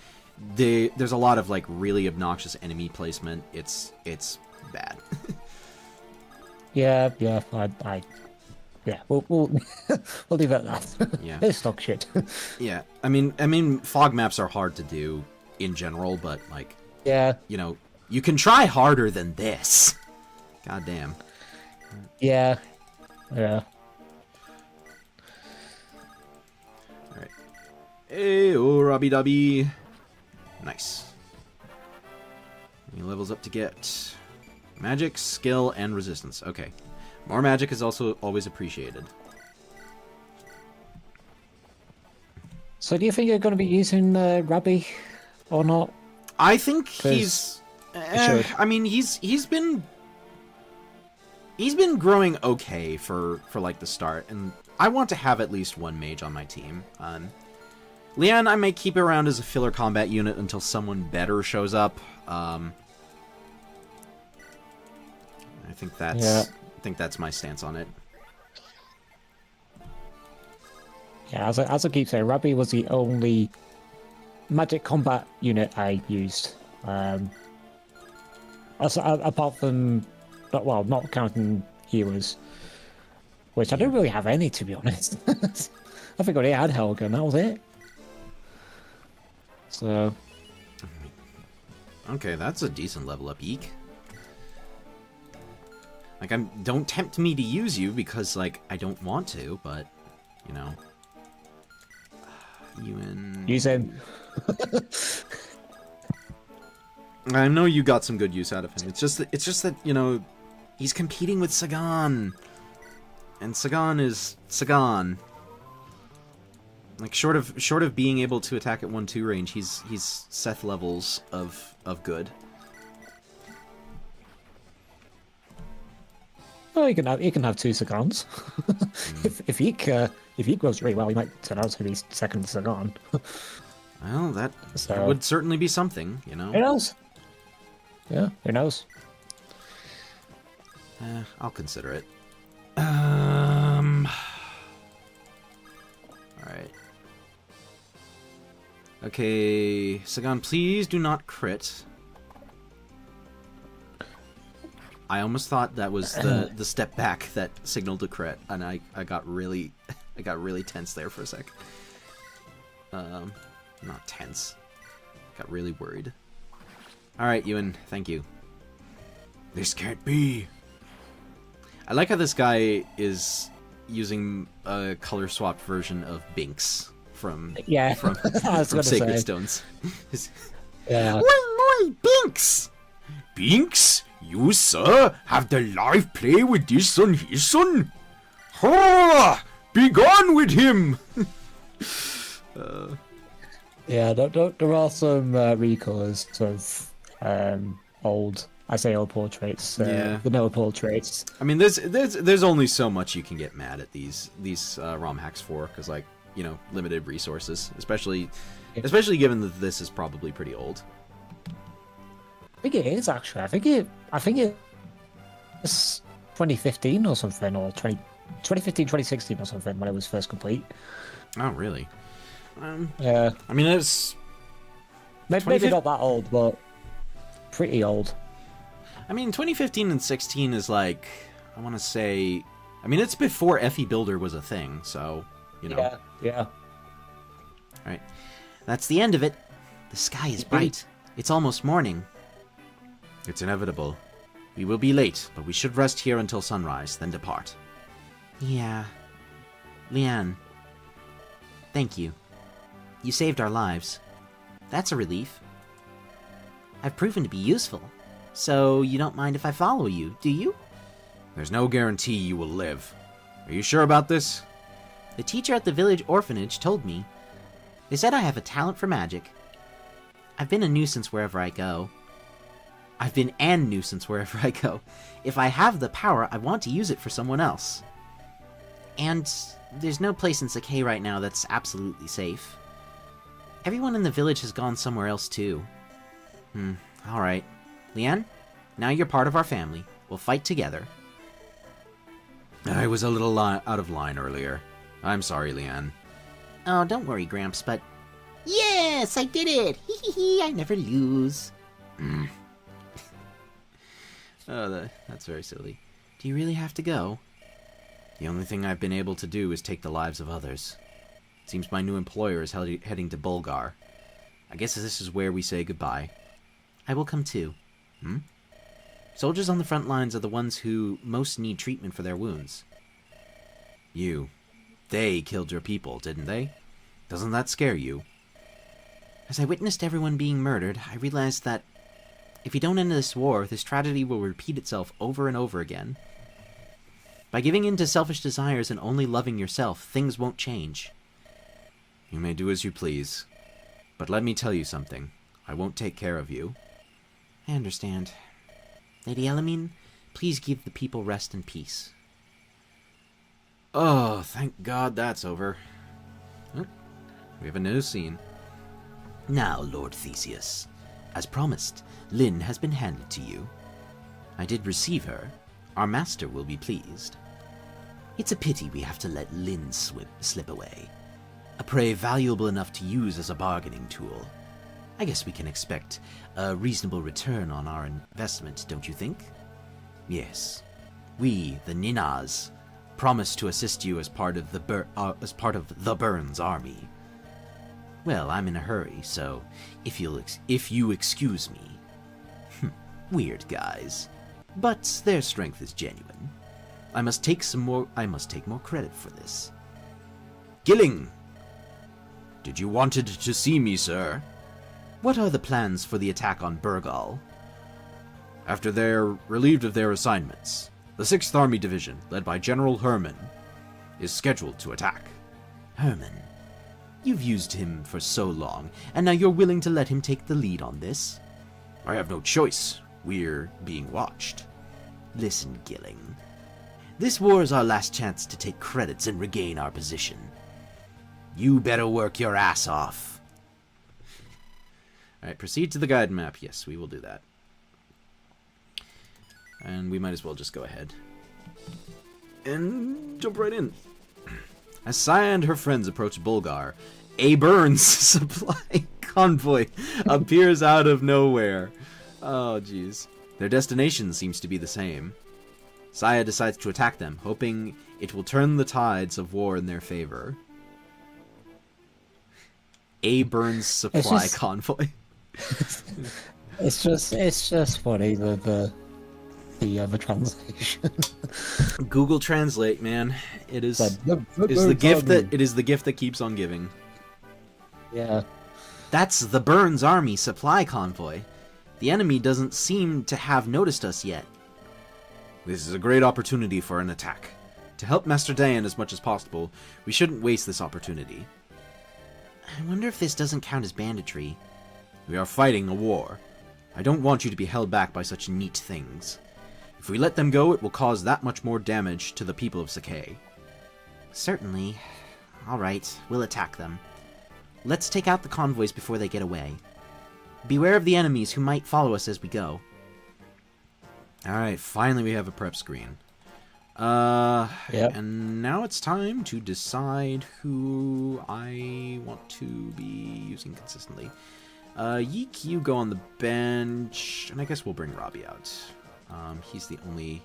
Speaker 1: There's a lot of, like, really obnoxious enemy placement. It's bad.
Speaker 2: Yeah, we'll we'll leave it at that.
Speaker 1: Yeah.
Speaker 2: It's stock shit.
Speaker 1: Yeah, I mean, fog maps are hard to do in general, but, like,
Speaker 2: yeah,
Speaker 1: you know, you can try harder than this. God damn.
Speaker 2: Yeah.
Speaker 1: Alright. Hey, oh, Robbie Dubby. Nice. He levels up to get magic, skill, and resistance. Okay. More magic is also always appreciated.
Speaker 2: So do you think you're going to be using Rabbi or not?
Speaker 1: I think he's... I mean, he's been growing okay for like the start, and I want to have at least one mage on my team. Leanne, I may keep around as a filler combat unit until someone better shows up. I think that's my stance on it.
Speaker 2: Yeah, as I keep saying, Rabbi was the only magic combat unit I used. Apart from, well, not counting healers, which I don't really have any, to be honest. I think I only had Helga, and that was it. So...
Speaker 1: Okay, that's a decent level up, Eek. Like, don't tempt me to use you because, like, I don't want to, but, you know.
Speaker 2: Use him.
Speaker 1: I know you got some good use out of him. It's just that, you know, he's competing with Sagan. And Sagan is Sagan. Like, short of being able to attack at 1-2 range, he's Seth levels of good.
Speaker 2: Well, you can have two Sagans. If he grows really well, he might turn out to be second Sagan.
Speaker 1: Well, that would certainly be something, you know.
Speaker 2: Who knows? Yeah, who knows?
Speaker 1: I'll consider it. Alright. Okay, Sagan, please do not crit. I almost thought that was the step back that signaled a crit, and I got really tense there for a sec. Not tense. Got really worried. Alright, Ewan, thank you. This can't be. I like how this guy is using a color swapped version of Binks from Sacred Stones.
Speaker 2: Yeah.
Speaker 3: Moi, Binks!
Speaker 4: Binks, you, sir, have the live play with this son, his son? Ha! Be gone with him!
Speaker 2: Yeah, there are some recolors of old portraits, vanilla portraits.
Speaker 1: I mean, there's only so much you can get mad at these ROM hacks for, because, like, you know, limited resources, especially given that this is probably pretty old.
Speaker 2: I think it is, actually. I think it's 2015 or something, or 2015, 2016 or something when it was first complete.
Speaker 1: Oh, really?
Speaker 2: Yeah.
Speaker 1: I mean, it's
Speaker 2: maybe not that old, but pretty old.
Speaker 1: I mean, 2015 and 16 is like, I want to say, I mean, it's before FE Builder was a thing, so you know.
Speaker 2: Yeah, yeah.
Speaker 1: All right. That's the end of it. The sky is bright. It's almost morning. It's inevitable. We will be late, but we should rest here until sunrise, then depart. Yeah. Leanne. Thank you. You saved our lives. That's a relief. I've proven to be useful, so you don't mind if I follow you, do you? There's no guarantee you will live. Are you sure about this? The teacher at the village orphanage told me. They said I have a talent for magic. I've been a nuisance wherever I go. I've been an nuisance wherever I go. If I have the power, I want to use it for someone else. And there's no place in Sakai right now that's absolutely safe. Everyone in the village has gone somewhere else too. Alright. Leanne, now you're part of our family. We'll fight together. I was a little out of line earlier. I'm sorry, Leanne. Oh, don't worry, Gramps, but... Yes, I did it! Hee hee hee, I never lose. Oh, that's very silly. Do you really have to go? The only thing I've been able to do is take the lives of others. Seems my new employer is heading to Bulgar. I guess this is where we say goodbye. I will come too. Soldiers on the front lines are the ones who most need treatment for their wounds. They killed your people, didn't they? Doesn't that scare you? As I witnessed everyone being murdered, I realized that if we don't end this war, this tragedy will repeat itself over and over again. By giving in to selfish desires and only loving yourself, things won't change. You may do as you please, but let me tell you something. I won't take care of you. I understand. Lady Elamine, please give the people rest and peace. Oh, thank God that's over. Oh, we have a new scene. Now, Lord Theseus, as promised, Lynn has been handed to you. I did receive her. Our master will be pleased. It's a pity we have to let Lynn slip away. A prey valuable enough to use as a bargaining tool. I guess we can expect a reasonable return on our investment, don't you think? Yes. We, the Ninas, promise to assist you as part of the Bern's army. Well, I'm in a hurry, so if you excuse me. Weird guys. But their strength is genuine. I must take more credit for this. Gilling! Did you wanted to see me, sir? What are the plans for the attack on Burgal? After they're relieved of their assignments, the 6th Army Division, led by General Herman, is scheduled to attack. Herman? You've used him for so long, and now you're willing to let him take the lead on this? I have no choice. We're being watched. Listen, Gilling. This war is our last chance to take credits and regain our position. You better work your ass off. Alright, proceed to the guide map. Yes, we will do that. And we might as well just go ahead. And jump right in. As Saya and her friends approach Bulgar, a Bern's supply convoy appears out of nowhere. Oh, jeez. Their destination seems to be the same. Saya decides to attack them, hoping it will turn the tides of war in their favor. A Bern's supply convoy.
Speaker 2: It's just funny the translation.
Speaker 1: Google Translate, man. It is the gift that keeps on giving.
Speaker 2: Yeah.
Speaker 1: That's the Bern's army supply convoy. The enemy doesn't seem to have noticed us yet. This is a great opportunity for an attack. To help Master Dan as much as possible, we shouldn't waste this opportunity. I wonder if this doesn't count as banditry. We are fighting a war. I don't want you to be held back by such neat things. If we let them go, it will cause that much more damage to the people of Sakai. Certainly. Alright, we'll attack them. Let's take out the convoys before they get away. Beware of the enemies who might follow us as we go. Alright, finally we have a prep screen.
Speaker 2: Yep.
Speaker 1: And now it's time to decide who I want to be using consistently. Yeek, you go on the bench, and I guess we'll bring Robbie out. He's the only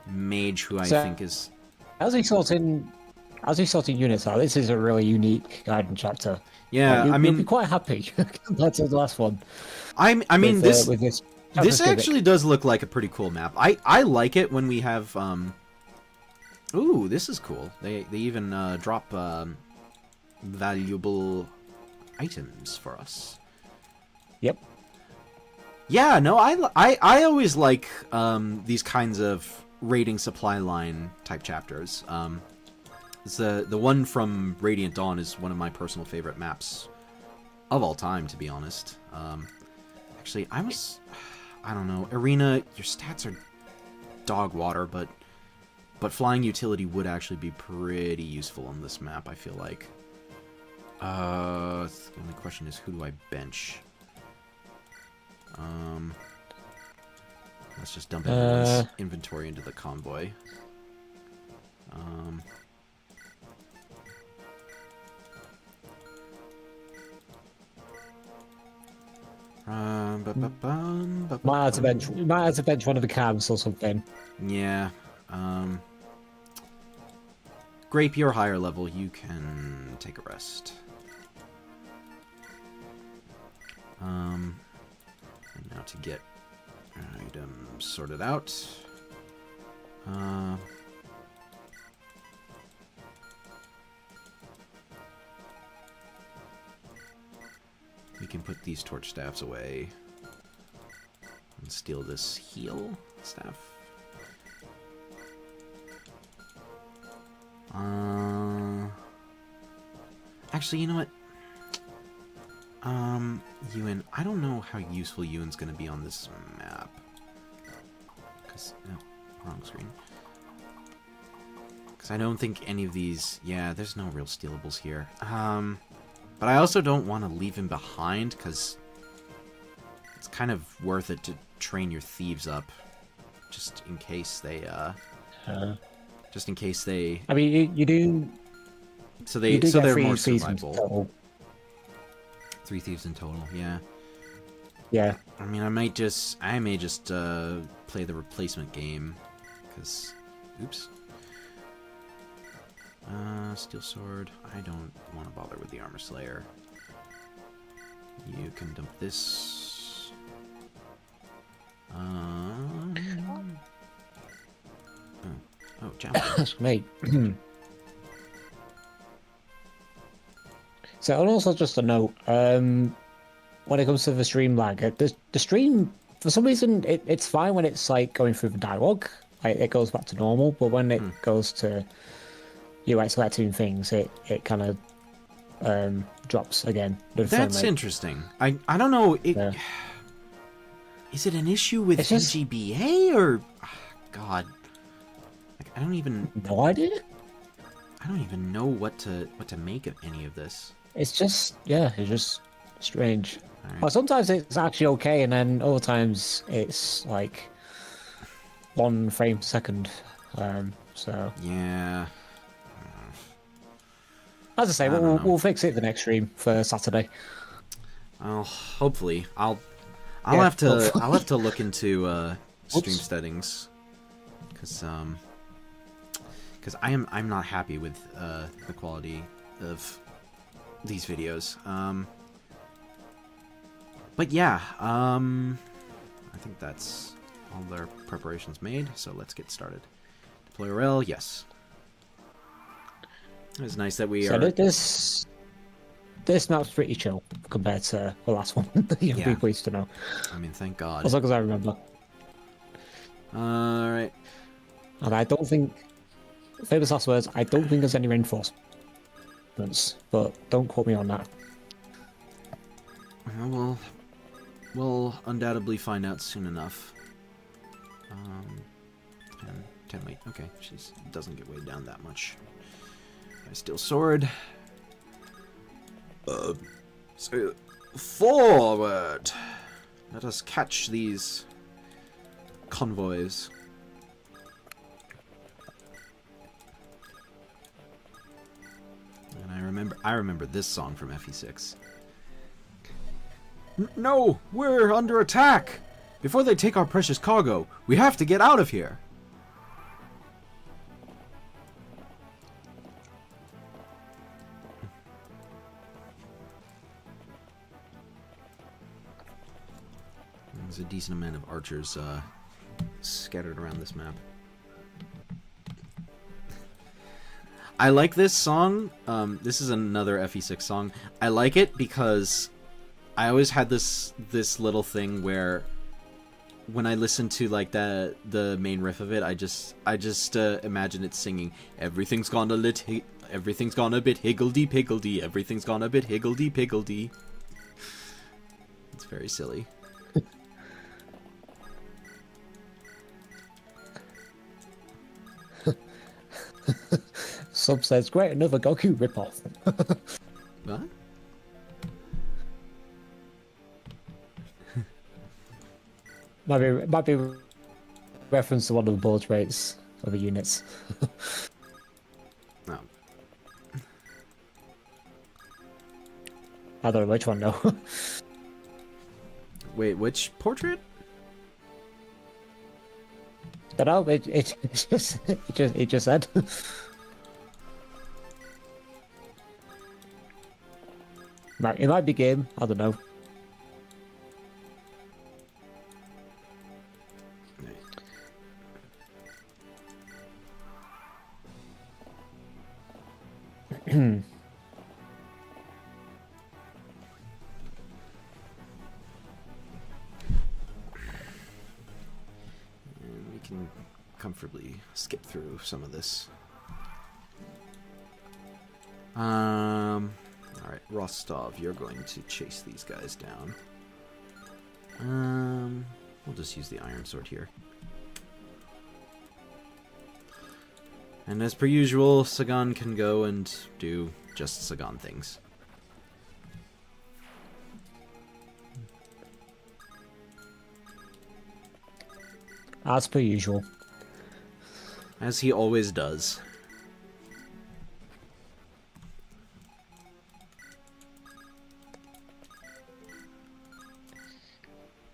Speaker 1: mage who I think is...
Speaker 2: How's he sorting as we sorted units out, this is a really unique guidance chapter.
Speaker 1: Yeah,
Speaker 2: You'll,
Speaker 1: I
Speaker 2: you'll
Speaker 1: mean,
Speaker 2: be quite happy compared to the last one.
Speaker 1: I mean, this
Speaker 2: with this
Speaker 1: this
Speaker 2: chapter
Speaker 1: actually does look like a pretty cool map. I like it when we have Ooh, this is cool. They even drop valuable items for us.
Speaker 2: Yep.
Speaker 1: Yeah, no, I always like these kinds of raiding supply line type chapters. It's the one from Radiant Dawn is one of my personal favorite maps of all time, to be honest. Actually, I don't know, Arena, your stats are dog water, but flying utility would actually be pretty useful on this map, I feel like. The only question is, who do I bench? Let's just dump everyone's inventory into the convoy.
Speaker 2: Might have to bench one of the cabs or something.
Speaker 1: Yeah. Grape, you're higher level. You can take a rest. And now to get items sorted out. We can put these torch staffs away. And steal this heal staff. Actually, you know what? Ewan, I don't know how useful Ewan's gonna be on this map. No, wrong screen. Because I don't think any of these... Yeah, there's no real stealables here. But I also don't want to leave him behind, because it's kind of worth it to train your thieves up. Just in case they, Just in case they...
Speaker 2: I mean, you do...
Speaker 1: So
Speaker 2: you do
Speaker 1: they're
Speaker 2: get 3
Speaker 1: more
Speaker 2: seasons
Speaker 1: survivable.
Speaker 2: total.
Speaker 1: 3 thieves in total, yeah.
Speaker 2: Yeah.
Speaker 1: I mean, I may just play the replacement game, because, oops. Steel sword. I don't want to bother with the armor slayer. You can dump this. Oh, javelin.
Speaker 2: That's me. So, and also just a note, when it comes to the stream lag, the stream, for some reason, it's fine when it's like going through the dialogue, like it goes back to normal, but when it goes to you like selecting things, it kind of drops again.
Speaker 1: That's interesting. I don't know.
Speaker 2: Yeah.
Speaker 1: Is it an issue with
Speaker 2: It's just-
Speaker 1: NGBA or God? Like, I don't even
Speaker 2: No idea.
Speaker 1: know what to make of any of this.
Speaker 2: It's just, yeah, it's just strange.
Speaker 1: Alright.
Speaker 2: Well, sometimes it's actually okay, and then other times it's like 1 frame per second. So,
Speaker 1: Yeah.
Speaker 2: as I say,
Speaker 1: I don't know.
Speaker 2: we'll fix it the next stream for Saturday.
Speaker 1: Well, hopefully, I'll
Speaker 2: Yeah,
Speaker 1: have to
Speaker 2: hopefully.
Speaker 1: look into stream
Speaker 2: Oops.
Speaker 1: settings, because I'm not happy with the quality of these videos. But yeah, I think that's all their preparations made. So let's get started. Deploy rail, yes. It's nice that we
Speaker 2: So
Speaker 1: are.
Speaker 2: this map's pretty chill compared to the last one. You'll
Speaker 1: Yeah.
Speaker 2: be pleased to know.
Speaker 1: I mean, thank God.
Speaker 2: As long as I remember.
Speaker 1: All right.
Speaker 2: And I don't think, famous last words, I don't think there's any reinforcements. But don't quote me on that.
Speaker 1: Well, we'll undoubtedly find out soon enough. 10 weight. Okay, she doesn't get weighed down that much. I steal sword. So forward. Let us catch these convoys. And I remember this song from FE6. No, we're under attack. Before they take our precious cargo, we have to get out of here. There's a decent amount of archers scattered around this map. I like this song. This is another FE6 song. I like it because I always had this little thing where when I listen to like the main riff of it, I just imagine it singing everything's gone a bit higgledy piggledy, everything's gone a bit higgledy piggledy. It's very silly.
Speaker 2: Sub says, great, another Goku ripoff.
Speaker 1: What?
Speaker 2: might be reference to one of the bullet rates of the units.
Speaker 1: No.
Speaker 2: I don't know which one though.
Speaker 1: Wait, which portrait?
Speaker 2: Don't know. It just said. It might be game. I don't know.
Speaker 1: We can comfortably skip through some of this. Alright, Rostov, you're going to chase these guys down. We'll just use the iron sword here. And as per usual, Sagan can go and do just Sagan things.
Speaker 2: As per usual.
Speaker 1: As he always does.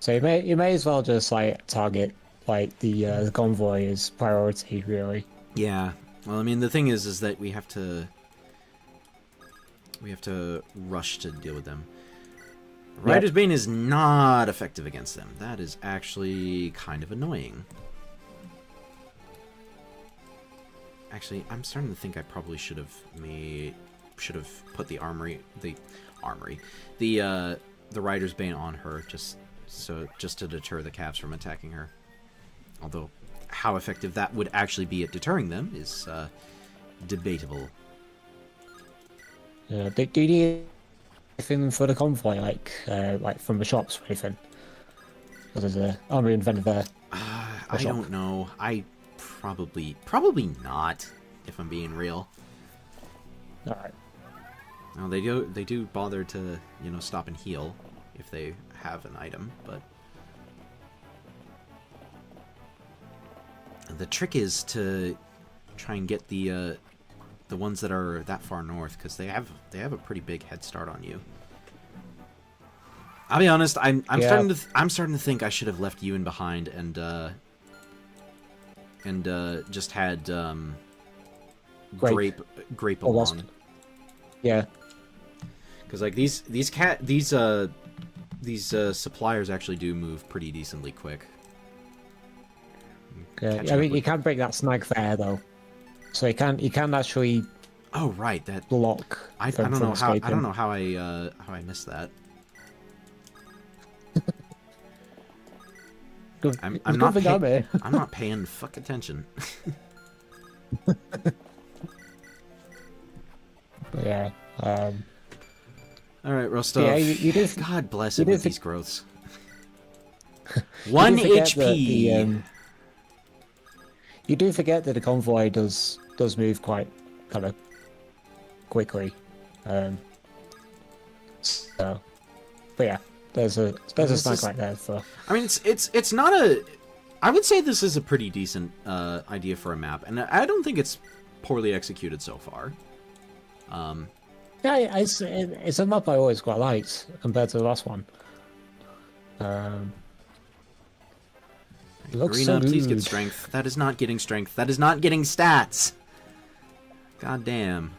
Speaker 2: So you may as well just like target like the convoy as priority, really.
Speaker 1: Yeah. Well, I mean, the thing is that we have to rush to deal with them. Rider's Bane is not effective against them. That is actually kind of annoying. Actually, I'm starting to think I probably should have put the Rider's Bane on her just to deter the Cavs from attacking her. Although, how effective that would actually be at deterring them is debatable.
Speaker 2: Do you need anything for the convoy, like from the shops or anything? Or there's an armory invented there.
Speaker 1: I don't know. I probably not, if I'm being real.
Speaker 2: All right.
Speaker 1: No, they do bother to stop and heal if they have an item, but the trick is to try and get the ones that are that far north, because they have a pretty big head start on you. I'll be honest, I'm starting to think I should have left Ewan behind and just had grape along.
Speaker 2: Yeah.
Speaker 1: Because like these suppliers actually do move pretty decently quick.
Speaker 2: I mean, you can't break that snag there though, so you can't actually.
Speaker 1: Oh right, that
Speaker 2: block.
Speaker 1: I don't know how I missed that. I'm not paying fuck attention.
Speaker 2: Yeah.
Speaker 1: All right, Rostov.
Speaker 2: Yeah, you do.
Speaker 1: God bless it with these growths. 1 HP.
Speaker 2: You do forget that the convoy does move quite kind of quickly. So, but yeah, there's a snag right there. So
Speaker 1: I mean, it's not a. I would say this is a pretty decent idea for a map, and I don't think it's poorly executed so far.
Speaker 2: Yeah, it's a map I always quite liked compared to the last one. Looks
Speaker 1: Green
Speaker 2: so
Speaker 1: up, please get
Speaker 2: good.
Speaker 1: strength. That is not getting strength. That is not getting stats. God damn.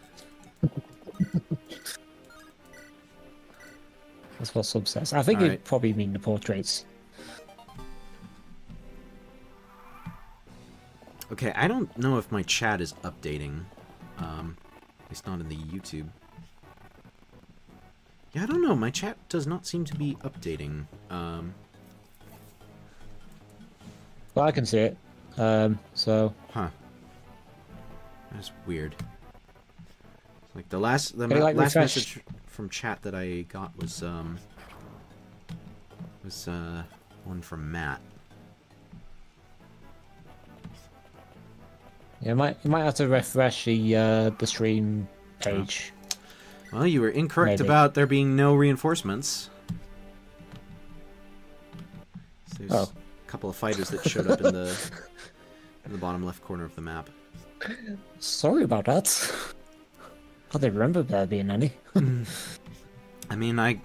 Speaker 2: That's what sub says. I think
Speaker 1: All
Speaker 2: you
Speaker 1: right.
Speaker 2: probably mean the portraits.
Speaker 1: Okay, I don't know if my chat is updating. It's not in the YouTube. Yeah, I don't know. My chat does not seem to be updating.
Speaker 2: Well, I can see it. So
Speaker 1: Huh. That's weird. Like the last
Speaker 2: Can you, like,
Speaker 1: last
Speaker 2: refresh?
Speaker 1: message from chat that I got was one from Matt.
Speaker 2: yeah, you might have to refresh the stream page.
Speaker 1: Well, you were incorrect
Speaker 2: Maybe.
Speaker 1: about there being no reinforcements. So there's
Speaker 2: Oh.
Speaker 1: a couple of fighters that showed up in the bottom left corner of the map.
Speaker 2: Sorry about that. I didn't remember there being any.
Speaker 1: I mean, I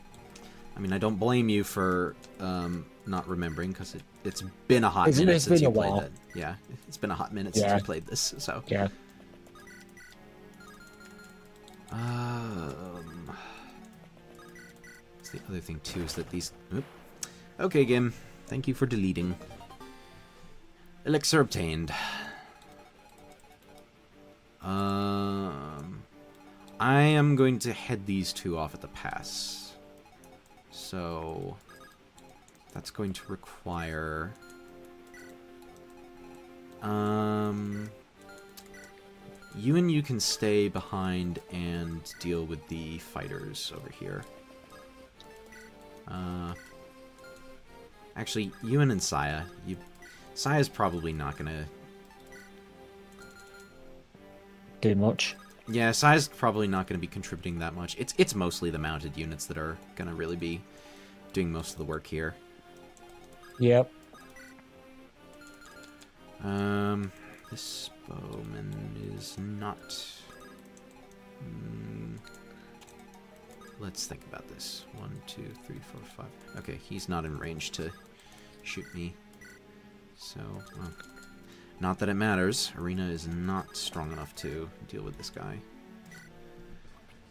Speaker 1: don't blame you for not remembering because it's been a hot minute
Speaker 2: It's
Speaker 1: since
Speaker 2: been
Speaker 1: you
Speaker 2: a
Speaker 1: played
Speaker 2: while.
Speaker 1: it. Yeah, it's been a hot minute
Speaker 2: Yeah.
Speaker 1: since you played this. So.
Speaker 2: Yeah.
Speaker 1: The other thing too is that these. Oop. Okay, Gim. Thank you for deleting. Elixir obtained. I am going to head these two off at the pass. So that's going to require you can stay behind and deal with the fighters over here. Actually, Ewan and Saya. Saya's probably not gonna
Speaker 2: Do much.
Speaker 1: Yeah, Sai's probably not going to be contributing that much. It's mostly the mounted units that are going to really be doing most of the work here.
Speaker 2: Yep.
Speaker 1: This bowman is not... let's think about this. 1, 2, 3, 4, 5. Okay, he's not in range to shoot me. So, well, not that it matters. Arena is not strong enough to deal with this guy.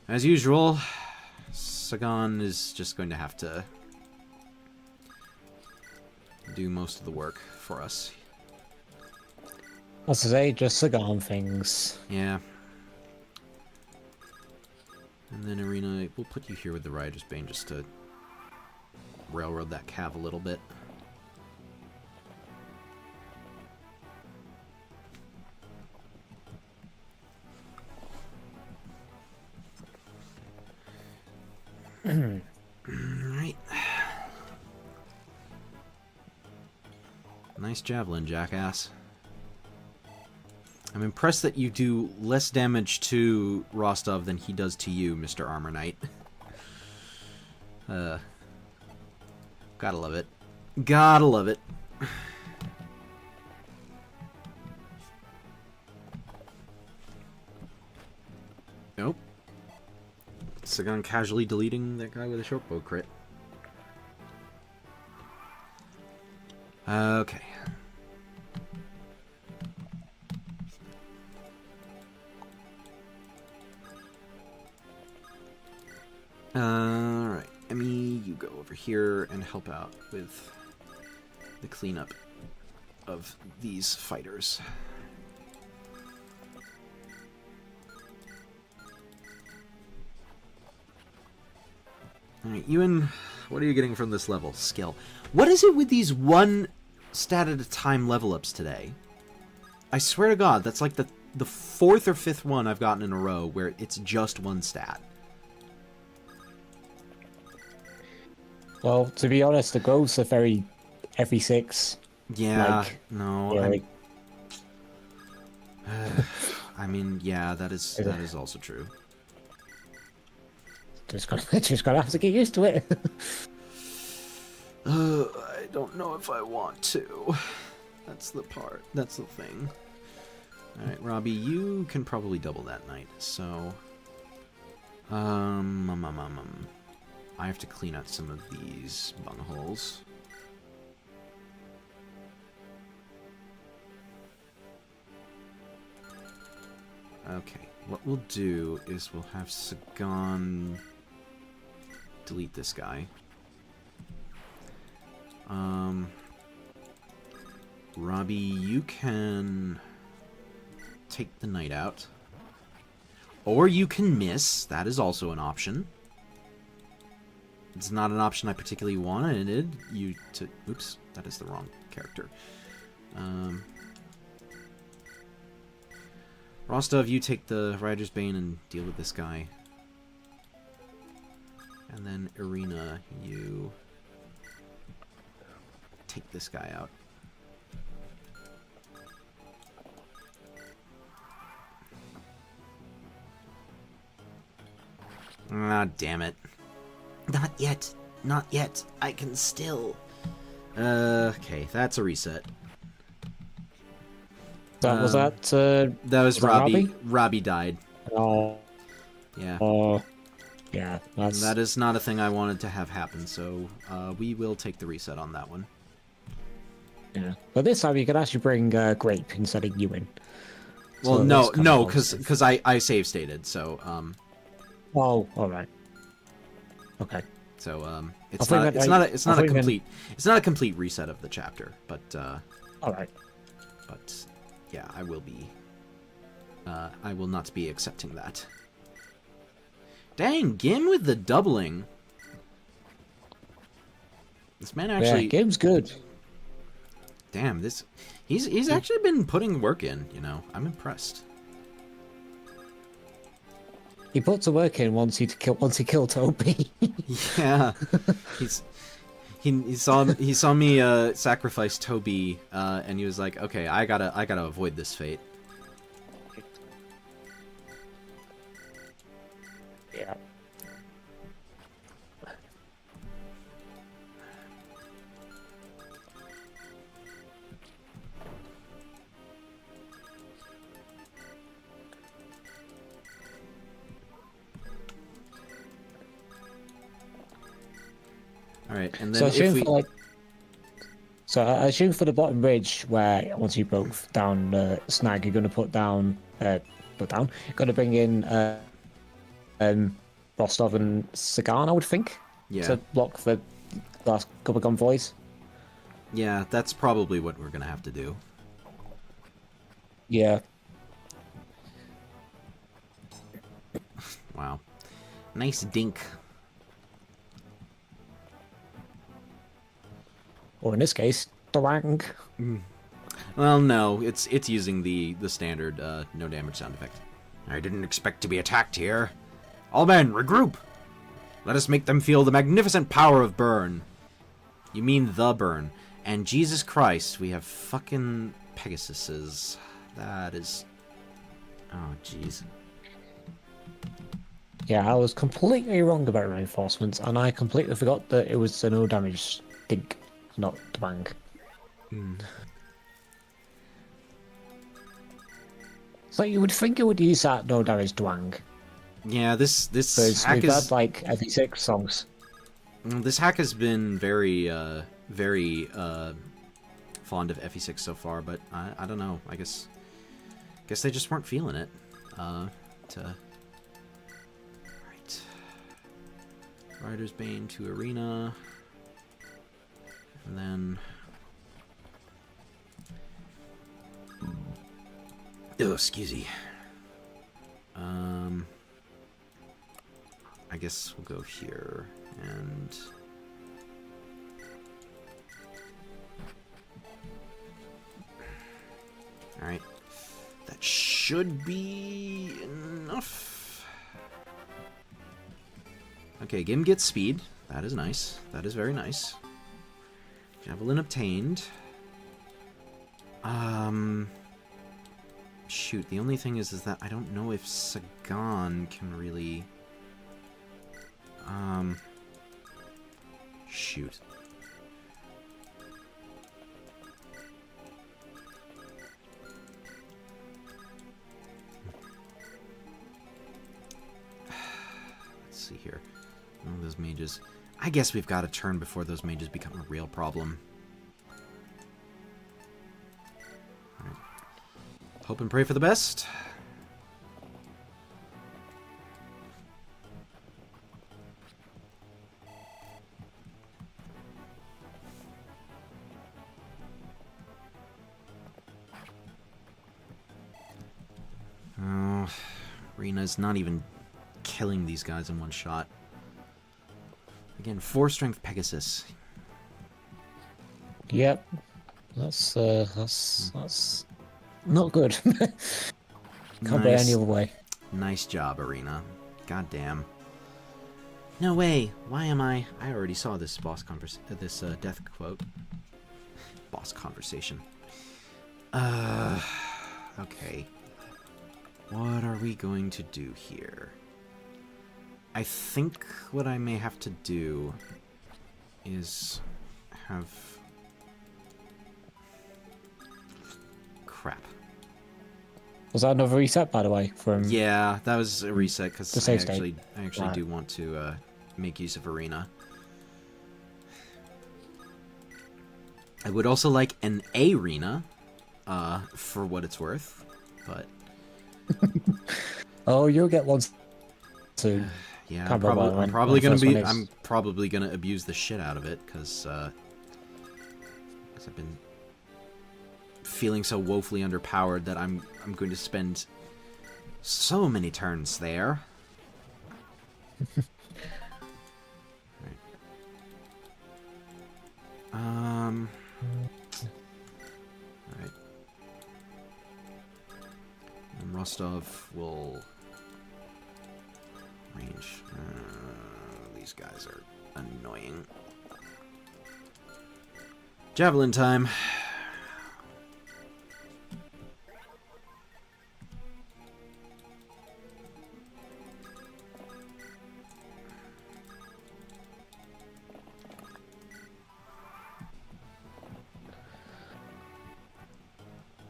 Speaker 1: As usual, Sagan is just going to have to do most of the work for us.
Speaker 2: As I say, just Sagan things.
Speaker 1: Yeah. And then Arena, we'll put you here with the Rider's Bane just to railroad that cav a little bit. Right. Nice javelin, jackass. I'm impressed that you do less damage to Rostov than he does to you, Mr. Armor Knight. Gotta love it. Gotta love it. Nope. Sagan casually deleting that guy with a shortbow crit. Okay. Alright. Emmy, you go over here and help out with the cleanup of these fighters. Alright, Ewan, what are you getting from this level? Skill. What is it with these one stat at a time level ups today? I swear to God, that's like the fourth or fifth one I've gotten in a row where it's just one stat.
Speaker 2: Well, to be honest, the growths are very every 6.
Speaker 1: Yeah,
Speaker 2: Like,
Speaker 1: no,
Speaker 2: yeah,
Speaker 1: I'm-
Speaker 2: like,
Speaker 1: I mean, yeah, that is also true.
Speaker 2: just gotta have to get used to it.
Speaker 1: I don't know if I want to. That's the part. That's the thing. Alright, Robbie, you can probably double that night, so... I have to clean out some of these bungholes. Okay, what we'll do is we'll have Sagan delete this guy. Robbie, you can take the knight out. Or you can miss. That is also an option. It's not an option I particularly wanted you to... Oops, that is the wrong character. Rostov, you take the Rider's Bane and deal with this guy. And then Irina, you take this guy out. Ah, damn it.
Speaker 3: Not yet. Not yet. I can still...
Speaker 1: Okay, that's a reset.
Speaker 2: Was that...
Speaker 1: That was
Speaker 2: was that
Speaker 1: Robbie. Robbie died.
Speaker 2: Oh,
Speaker 1: Yeah.
Speaker 2: yeah, that's...
Speaker 1: That is not a thing I wanted to have happen, so we will take the reset on that one.
Speaker 2: Yeah. But this time you can actually bring Grape instead of Ewan.
Speaker 1: Well,
Speaker 2: So
Speaker 1: no,
Speaker 2: that's kind
Speaker 1: no,
Speaker 2: of positive.
Speaker 1: because I save stated, so
Speaker 2: Oh, alright. Okay.
Speaker 1: so
Speaker 2: I think that
Speaker 1: it's not
Speaker 2: I
Speaker 1: a
Speaker 2: think
Speaker 1: complete complete reset of the chapter, but
Speaker 2: Alright.
Speaker 1: yeah, I will be I will not be accepting that. Dang, Gim with the doubling. This man actually...
Speaker 2: Yeah, game's good.
Speaker 1: Damn, this... He's actually been putting work in, you know. I'm impressed.
Speaker 2: He put to work in once he killed Toby.
Speaker 1: Yeah. He saw me sacrifice Toby, and he was like, okay, I gotta avoid this fate.
Speaker 2: Yeah.
Speaker 1: Alright, and then
Speaker 2: So I
Speaker 1: if
Speaker 2: assume
Speaker 1: we...
Speaker 2: for like, so I assume for the bottom ridge where once you broke down Snag, you're gonna put down. You're gonna bring in Rostov and Sagan, I would think,
Speaker 1: Yeah.
Speaker 2: to block the last couple of convoys.
Speaker 1: Yeah, that's probably what we're gonna have to do.
Speaker 2: Yeah.
Speaker 1: Wow. Nice dink.
Speaker 2: Or in this case, Dorang.
Speaker 1: Well, no, it's using the standard no damage sound effect.
Speaker 4: I didn't expect to be attacked here. All men, regroup!
Speaker 1: Let us make them feel the magnificent power of Bern. You mean the Bern. And Jesus Christ, we have fucking Pegasuses. That is... Oh, jeez.
Speaker 2: Yeah, I was completely wrong about reinforcements, and I completely forgot that it was a no damage dink, not Dorang. So you would think it would use that no damage Dwang.
Speaker 1: Yeah, this
Speaker 2: Because
Speaker 1: hack
Speaker 2: we've
Speaker 1: is...
Speaker 2: had like every 6 songs.
Speaker 1: This hack has been very fond of FE6 so far, but I don't know. I guess they just weren't feeling it. Right. Rider's Bane to Arena. And then... Oh, excuse me. I guess we'll go here, and... Alright. That should be enough. Okay, Gim gets speed. That is nice. That is very nice. Javelin obtained. Shoot, the only thing is that I don't know if Sagan can really... Shoot. Let's see here. Oh, those mages... I guess we've got to turn before those mages become a real problem. Alright. Hope and pray for the best. Arena's not even killing these guys in one shot. Again, 4 strength Pegasus.
Speaker 2: Yep. That's not good. Can't be any other way.
Speaker 1: Nice job, Arena. God damn. No way. Why am I? I already saw this death quote. Boss conversation. Okay. What are we going to do here? I think what I may have to do is have... Crap.
Speaker 2: Was that another reset, by the way? From
Speaker 1: Yeah, that was a reset because
Speaker 2: The
Speaker 1: I
Speaker 2: save state.
Speaker 1: actually
Speaker 2: Right.
Speaker 1: do want to make use of Arena. I would also like an Arena, for what it's worth, but
Speaker 2: Oh, you'll get one soon.
Speaker 1: yeah,
Speaker 2: Can't
Speaker 1: I'm
Speaker 2: remember
Speaker 1: probably,
Speaker 2: when
Speaker 1: I'm probably
Speaker 2: the
Speaker 1: gonna
Speaker 2: first one
Speaker 1: be
Speaker 2: is.
Speaker 1: I'm probably gonna abuse the shit out of it because I've been feeling so woefully underpowered that I'm going to spend so many turns there. Right. Alright. And Rostov will range. These guys are annoying. Javelin time.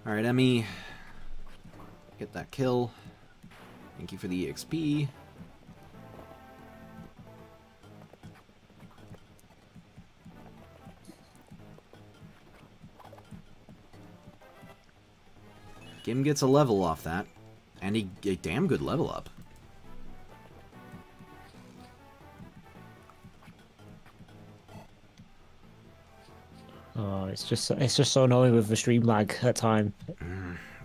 Speaker 1: Alright, Emmy. Get that kill. Thank you for the EXP. Gim gets a level off that. And a damn good level up.
Speaker 2: Oh, it's just so annoying with the stream lag at time.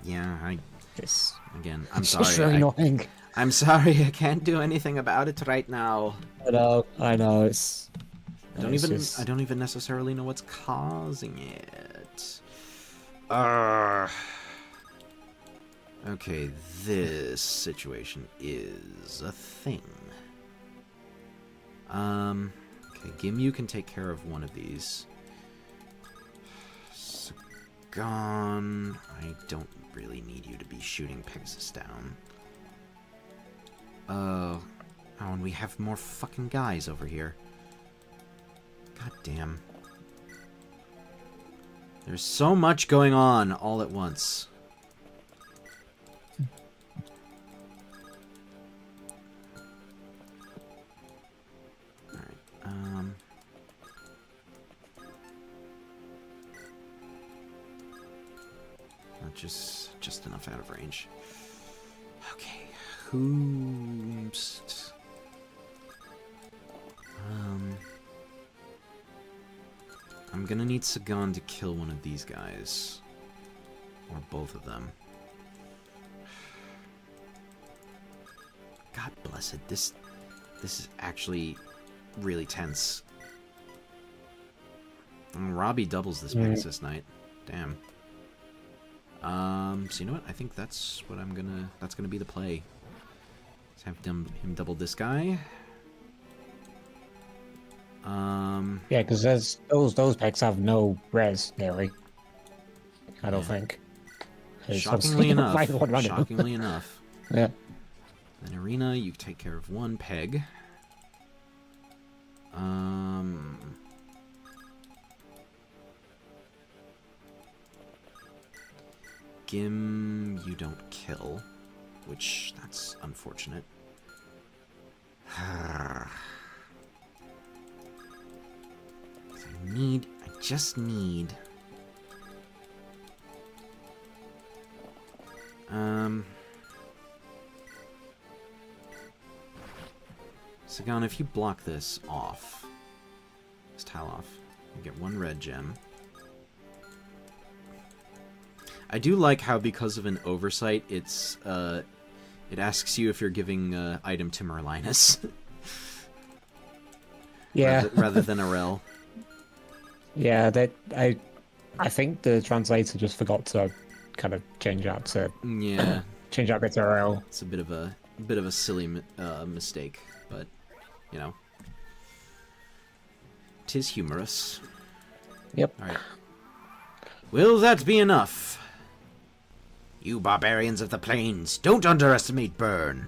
Speaker 1: Yeah,
Speaker 2: It's
Speaker 1: again, I'm
Speaker 2: it's
Speaker 1: sorry.
Speaker 2: just really annoying.
Speaker 1: I'm sorry, I can't do anything about it right now.
Speaker 2: I know.
Speaker 1: I don't even necessarily know what's causing it. Okay, this situation is a thing. Okay, Gimyu can take care of one of these. Sagan, I don't really need you to be shooting Pegasus down. Oh, and we have more fucking guys over here. God damn. There's so much going on all at once. Alright, not just enough out of range. Okay, who's... I'm gonna need Sagan to kill one of these guys. Or both of them. God bless it, this is actually really tense. And Robbie doubles this Pegasus Knight. Damn. So you know what? I think that's what that's gonna be the play. Let's have him double this guy.
Speaker 2: Yeah, because those packs have no res nearly. I don't think. It's
Speaker 1: Shockingly
Speaker 2: obviously
Speaker 1: enough.
Speaker 2: right one running.
Speaker 1: Shockingly enough.
Speaker 2: Yeah.
Speaker 1: Then Arena, you take care of one peg. Gim, you don't kill, which that's unfortunate. I just need. Sagan, if you block this off, this tile off, you get one red gem. I do like how because of an oversight, it's It asks you if you're giving item to Merlinus.
Speaker 2: Yeah.
Speaker 1: rather than a rel.
Speaker 2: Yeah, I think the translator just forgot to kind of change that to
Speaker 1: Yeah,
Speaker 2: change that bit to RL.
Speaker 1: it's a bit of a silly mistake, but you know, 'tis humorous.
Speaker 2: Yep.
Speaker 1: All right. Will that be enough?
Speaker 3: You barbarians of the plains, don't underestimate Bern.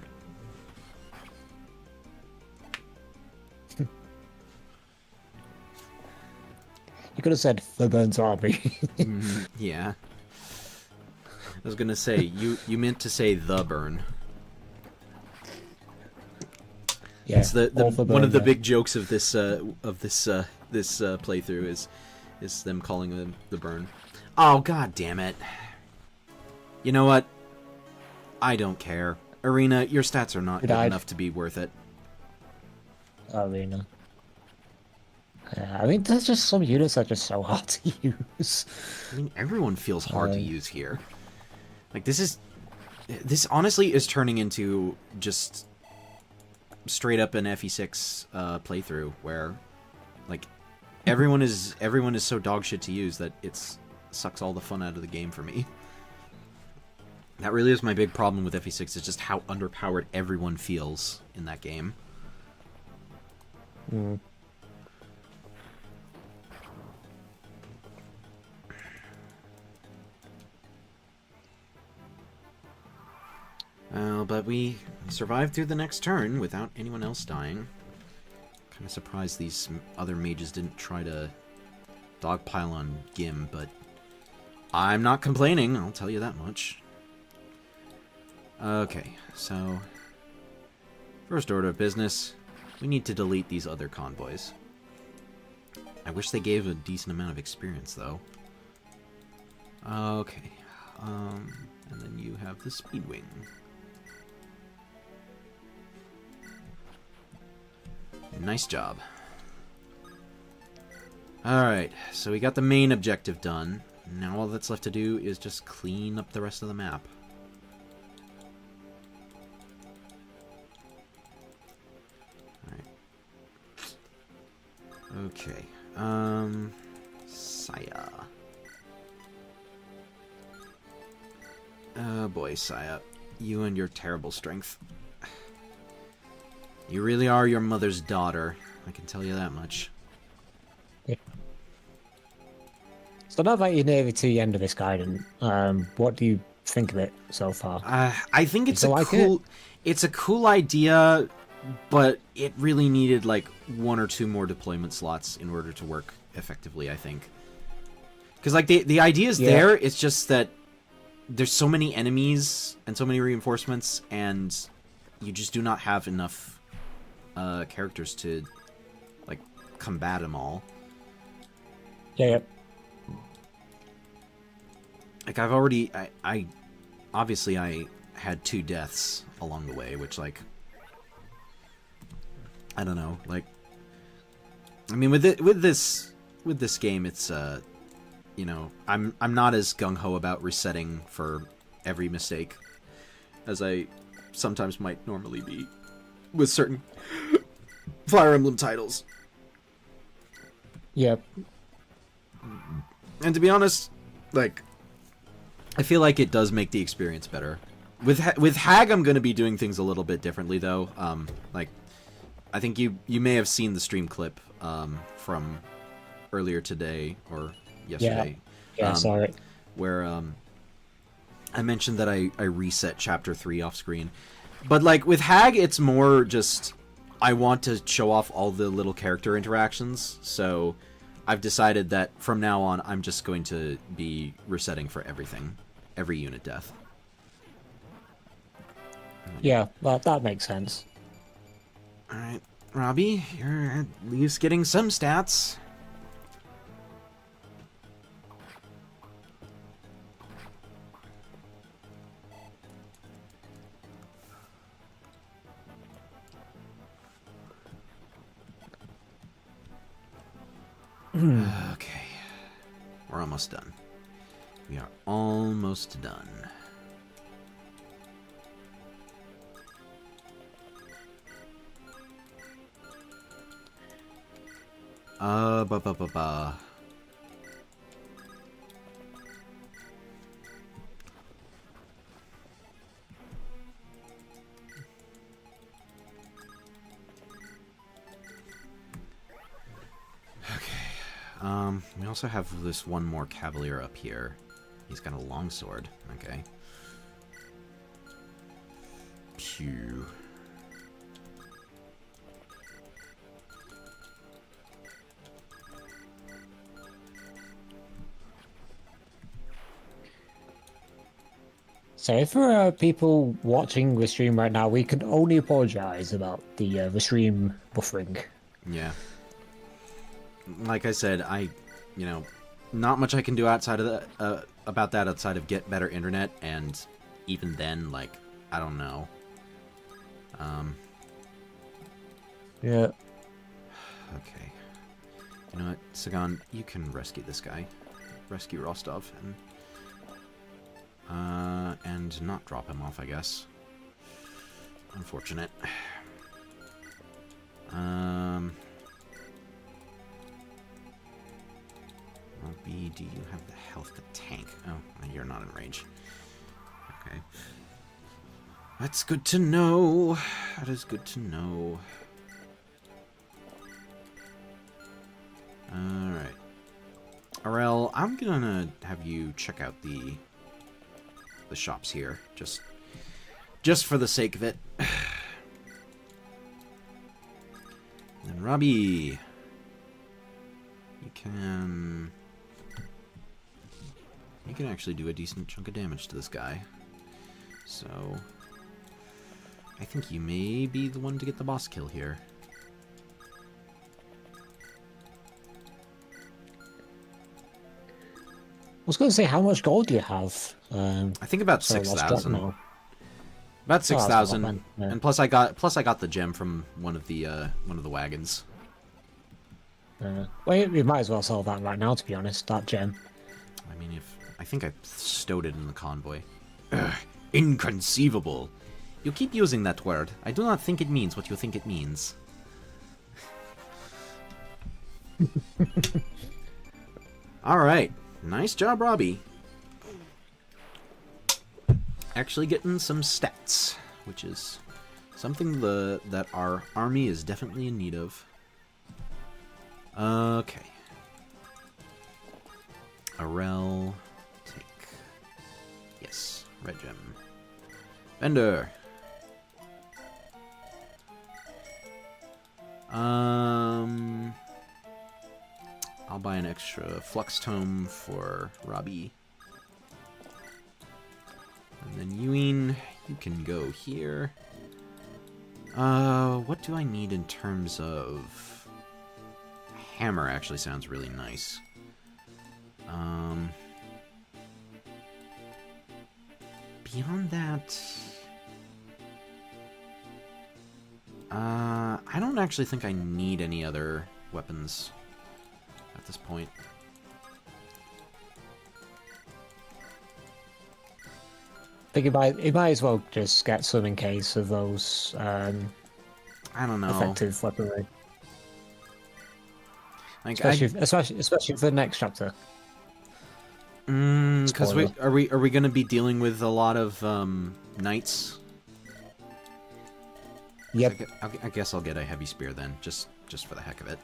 Speaker 2: You could have said the Bern's army.
Speaker 1: Yeah. I was gonna say you meant to say the Bern.
Speaker 2: Yeah.
Speaker 1: It's the
Speaker 2: all for
Speaker 1: one of the
Speaker 2: Bern,
Speaker 1: big jokes of this playthrough is them calling them the Bern. Oh god damn it! You know what? I don't care. Arena, your stats are not good enough to be worth it.
Speaker 2: Arena. Yeah, I mean, there's just some units that are just so hard to use.
Speaker 1: I mean, everyone feels hard to use here. Like this honestly is turning into just straight up an FE6 playthrough where like everyone is so dog shit to use that it sucks all the fun out of the game for me. That really is my big problem with FE6 is just how underpowered everyone feels in that game.
Speaker 2: Mm.
Speaker 1: But we survived through the next turn without anyone else dying. Kind of surprised these other mages didn't try to dogpile on Gim, but I'm not complaining, I'll tell you that much. Okay, so first order of business, we need to delete these other convoys. I wish they gave a decent amount of experience, though. Okay, and then you have the Speedwing. Nice job. Alright, so we got the main objective done. Now all that's left to do is just clean up the rest of the map. Alright. Okay. Saya. Oh boy, Saya. You and your terrible strength. You really are your mother's daughter. I can tell you that much.
Speaker 2: Yeah. So now that you're nearly to the end of this guidance, what do you think of it so far?
Speaker 1: I think it's it's a cool idea, but it really needed like 1 or 2 more deployment slots in order to work effectively, I think. Because like the idea is there, it's just that there's so many enemies and so many reinforcements, and you just do not have enough characters to like combat them all.
Speaker 2: Yeah.
Speaker 1: Like I've already, I obviously I had 2 deaths along the way, which like, I don't know, like, I mean with this game, it's you know, I'm not as gung-ho about resetting for every mistake as I sometimes might normally be with certain Fire Emblem titles.
Speaker 2: Yep.
Speaker 1: And to be honest, like, I feel like it does make the experience better. With Hag, I'm going to be doing things a little bit differently, though. Like, I think you may have seen the stream clip from earlier today or yesterday.
Speaker 2: Yeah, I saw it.
Speaker 1: Where I mentioned that I reset Chapter 3 off screen. But, like, with Hag, it's more just I want to show off all the little character interactions, so I've decided that from now on, I'm just going to be resetting for everything. Every unit death.
Speaker 2: Yeah, well, that makes sense.
Speaker 1: Alright, Robbie, you're at least getting some stats. Okay. We're almost done. We are almost done. Ba ba ba ba. We also have this one more cavalier up here. He's got a longsword. Okay. Pew.
Speaker 2: So for people watching the stream right now, we can only apologize about the stream buffering.
Speaker 1: Yeah. Like I said, not much I can do outside of that, about that outside of get better internet, and even then, like, I don't know.
Speaker 2: Yeah.
Speaker 1: Okay. You know what, Sagan, you can rescue this guy. Rescue Rostov, and not drop him off, I guess. Unfortunate. B, do you have the health to tank? Oh, you're not in range. Okay. That's good to know. That is good to know. Alright. Arel, I'm gonna have you check out the shops here. Just for the sake of it. And Robbie, you can actually do a decent chunk of damage to this guy. So I think you may be the one to get the boss kill here.
Speaker 2: I was going to say, how much gold do you have?
Speaker 1: I think about
Speaker 2: So let's drop
Speaker 1: 6,000.
Speaker 2: now.
Speaker 1: About
Speaker 2: that's a lot
Speaker 1: 6,000,
Speaker 2: then, yeah.
Speaker 1: and plus I got the gem from one of the wagons.
Speaker 2: Well, you might as well sell that right now, to be honest, that gem.
Speaker 1: I mean, I think I stowed it in the convoy.
Speaker 4: Inconceivable.
Speaker 1: You keep using that word. I do not think it means what you think it means. All right, nice job, Robbie. Actually getting some stats, which is something that our army is definitely in need of. Okay. Arel, take. Yes, red gem. Bender. I'll buy an extra flux tome for Robbie. And then Ewing, you can go here. What do I need in terms of... Hammer actually sounds really nice. Beyond that... I don't actually think I need any other weapons at this point.
Speaker 2: I think you might as well just get some in case of those
Speaker 1: I don't know.
Speaker 2: effective weaponry.
Speaker 1: Like,
Speaker 2: Especially for the next chapter.
Speaker 1: because
Speaker 2: Spoiler.
Speaker 1: are we going to be dealing with a lot of knights?
Speaker 2: Yep.
Speaker 1: I guess I'll get a heavy spear then, just for the heck of it.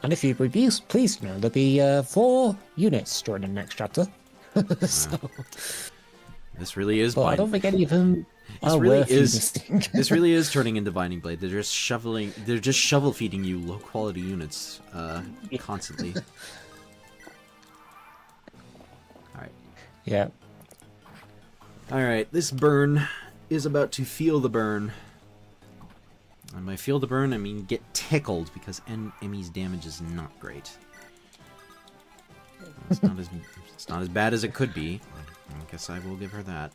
Speaker 2: And if you would be pleased to know, there'll be 4 units during the next chapter. So,
Speaker 1: This really is.
Speaker 2: but I don't think any of them
Speaker 1: This
Speaker 2: are
Speaker 1: really
Speaker 2: worth
Speaker 1: is.
Speaker 2: existing.
Speaker 1: This really is turning into Binding Blade. They're just shovel feeding you low quality units constantly. All right.
Speaker 2: Yeah.
Speaker 1: All right. This burn is about to feel the burn. And by feel the burn, I mean get tickled, because Emmy's damage is not great. It's not as bad as it could be. I guess I will give her that.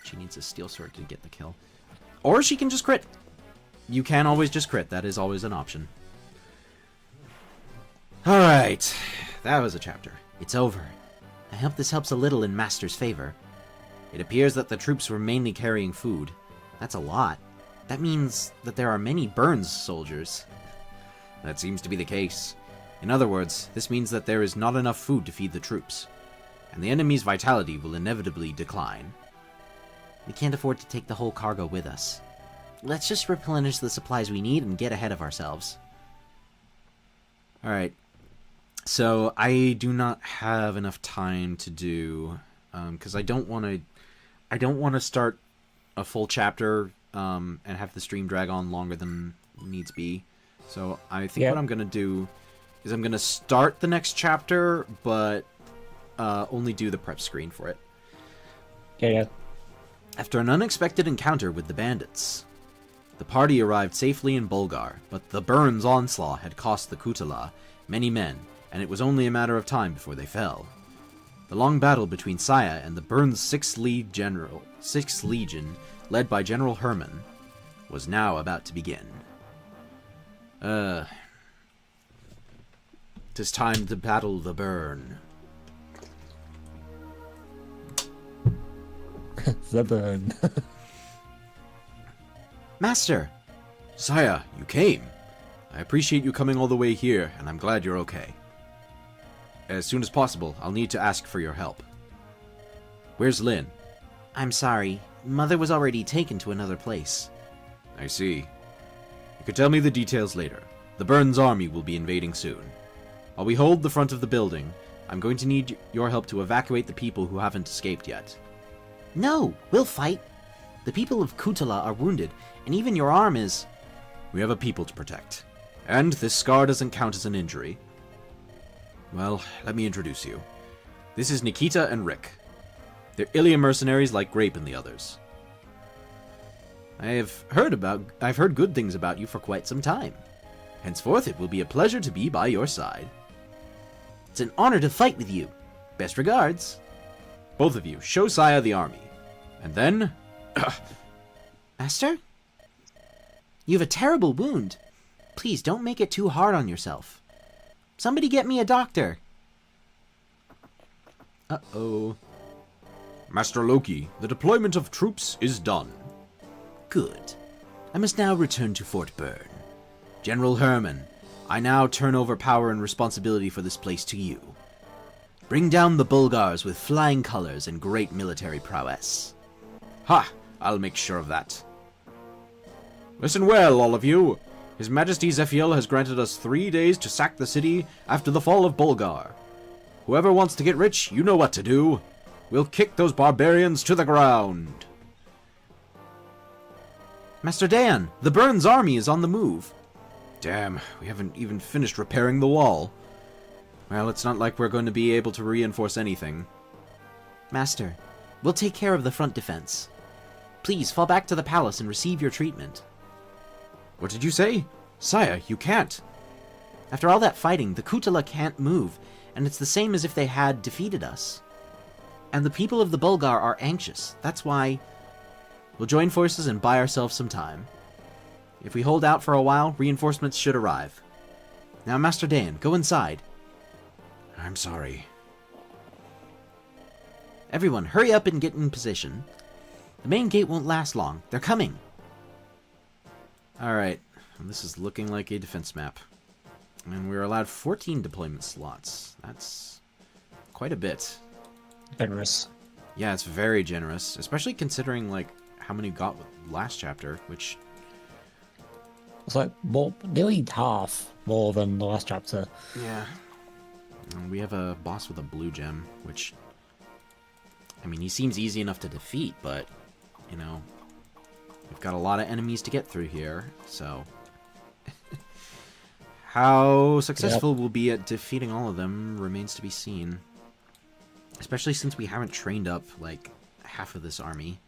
Speaker 1: She needs a steel sword to get the kill. Or she can just crit. You can always just crit. That is always an option. Alright. That was a chapter. It's over. I hope this helps a little in Master's favor. It appears that the troops were mainly carrying food. That's a lot. That means that there are many Bern's soldiers.
Speaker 4: That seems to be the case.
Speaker 1: In other words, this means that there is not enough food to feed the troops, and the enemy's vitality will inevitably decline. We can't afford to take the whole cargo with us. Let's just replenish the supplies we need and get ahead of ourselves. Alright. So, I do not have enough time to do... because I don't want to start a full chapter and have the stream drag on longer than needs be. So, I think what I'm going to do is I'm going to start the next chapter, but only do the prep screen for it.
Speaker 2: Yeah.
Speaker 1: After an unexpected encounter with the bandits, the party arrived safely in Bulgar, but the Bern's onslaught had cost the Kutala many men, and it was only a matter of time before they fell. The long battle between Saya and the Bern's 6th Legion, led by General Hermann, was now about to begin. 'Tis time to battle the Bern.
Speaker 2: The Bern.
Speaker 1: Master!
Speaker 4: Saya, you came. I appreciate you coming all the way here, and I'm glad you're okay. As soon as possible, I'll need to ask for your help. Where's Lin?
Speaker 1: I'm sorry. Mother was already taken to another place.
Speaker 4: I see. You could tell me the details later. The Bern's army will be invading soon. While we hold the front of the building, I'm going to need your help to evacuate the people who haven't escaped yet.
Speaker 1: No, we'll fight. The people of Kutala are wounded, and even your arm is...
Speaker 4: We have a people to protect. And this scar doesn't count as an injury. Well, let me introduce you. This is Nikita and Rick. They're Ilya mercenaries like Grape and the others.
Speaker 1: I've heard good things about you for quite some time.
Speaker 4: Henceforth, it will be a pleasure to be by your side.
Speaker 1: It's an honor to fight with you. Best regards.
Speaker 4: Both of you, show Saya the army. And then...
Speaker 1: Master? You have a terrible wound. Please, don't make it too hard on yourself. Somebody get me a doctor.
Speaker 4: Uh-oh. Master Loki, the deployment of troops is done.
Speaker 1: Good. I must now return to Fort Bern. General Hermann, I now turn over power and responsibility for this place to you. Bring down the Bulgars with flying colors and great military prowess.
Speaker 4: Ha! I'll make sure of that. Listen well, all of you. His Majesty Zephiel has granted us 3 days to sack the city after the fall of Bulgar. Whoever wants to get rich, you know what to do. We'll kick those barbarians to the ground.
Speaker 1: Master Dan, the Bern's army is on the move.
Speaker 4: Damn, we haven't even finished repairing the wall. Well, it's not like we're going to be able to reinforce anything.
Speaker 1: Master, we'll take care of the front defense. Please fall back to the palace and receive your treatment.
Speaker 4: What did you say? Saya, you can't.
Speaker 1: After all that fighting, the Kutala can't move, and it's the same as if they had defeated us. And the people of the Bulgar are anxious. That's why we'll join forces and buy ourselves some time. If we hold out for a while, reinforcements should arrive. Now, Master Dan, go inside.
Speaker 4: I'm sorry.
Speaker 1: Everyone, hurry up and get in position. The main gate won't last long. They're coming. Alright, this is looking like a defense map. And we're allowed 14 deployment slots. That's quite a bit.
Speaker 2: Generous.
Speaker 1: Yeah, it's very generous, especially considering, like, how many got with last chapter, which...
Speaker 2: It's like nearly half more than the last chapter.
Speaker 1: Yeah. And we have a boss with a blue gem, which... I mean, he seems easy enough to defeat, but, you know... We've got a lot of enemies to get through here, so... How successful we'll be at defeating all of them remains to be seen. Especially since we haven't trained up, like, half of this army.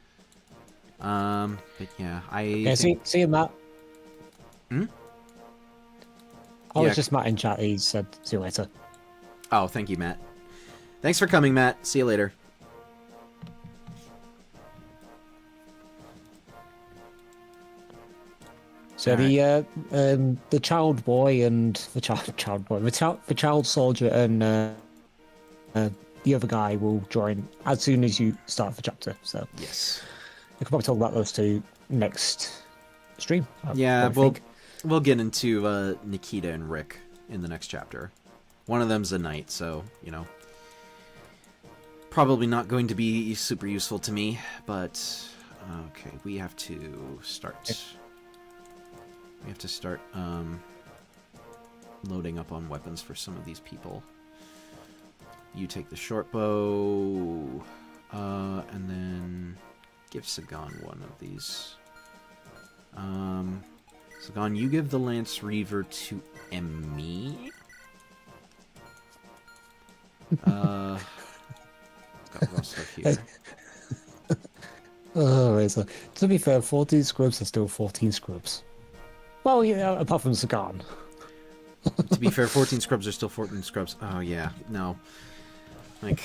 Speaker 1: But yeah,
Speaker 2: Yeah, see you, Matt.
Speaker 1: Hmm?
Speaker 2: Oh,
Speaker 1: Yeah.
Speaker 2: it's just Matt in chat. He said, see you later.
Speaker 1: Oh, thank you, Matt. Thanks for coming, Matt. See you later.
Speaker 2: So the child boy and the child soldier and the other guy will join as soon as you start the chapter. So
Speaker 1: Yes.
Speaker 2: we can probably talk about those two next stream.
Speaker 1: Yeah,
Speaker 2: I think.
Speaker 1: we'll get into Nikita and Rick in the next chapter. One of them's a knight, so, you know, probably not going to be super useful to me, but okay, we have to start. We have to start loading up on weapons for some of these people. You take the short bow, and then give Sagan one of these. Sagan, you give the Lance Reaver to Emmy. Got Rostov here.
Speaker 2: Oh, right, so to be fair, 14 scrubs are still 14 scrubs. Well, yeah, apart from Sagan.
Speaker 1: To be fair, 14 scrubs are still 14 scrubs. Oh, yeah, no. Like,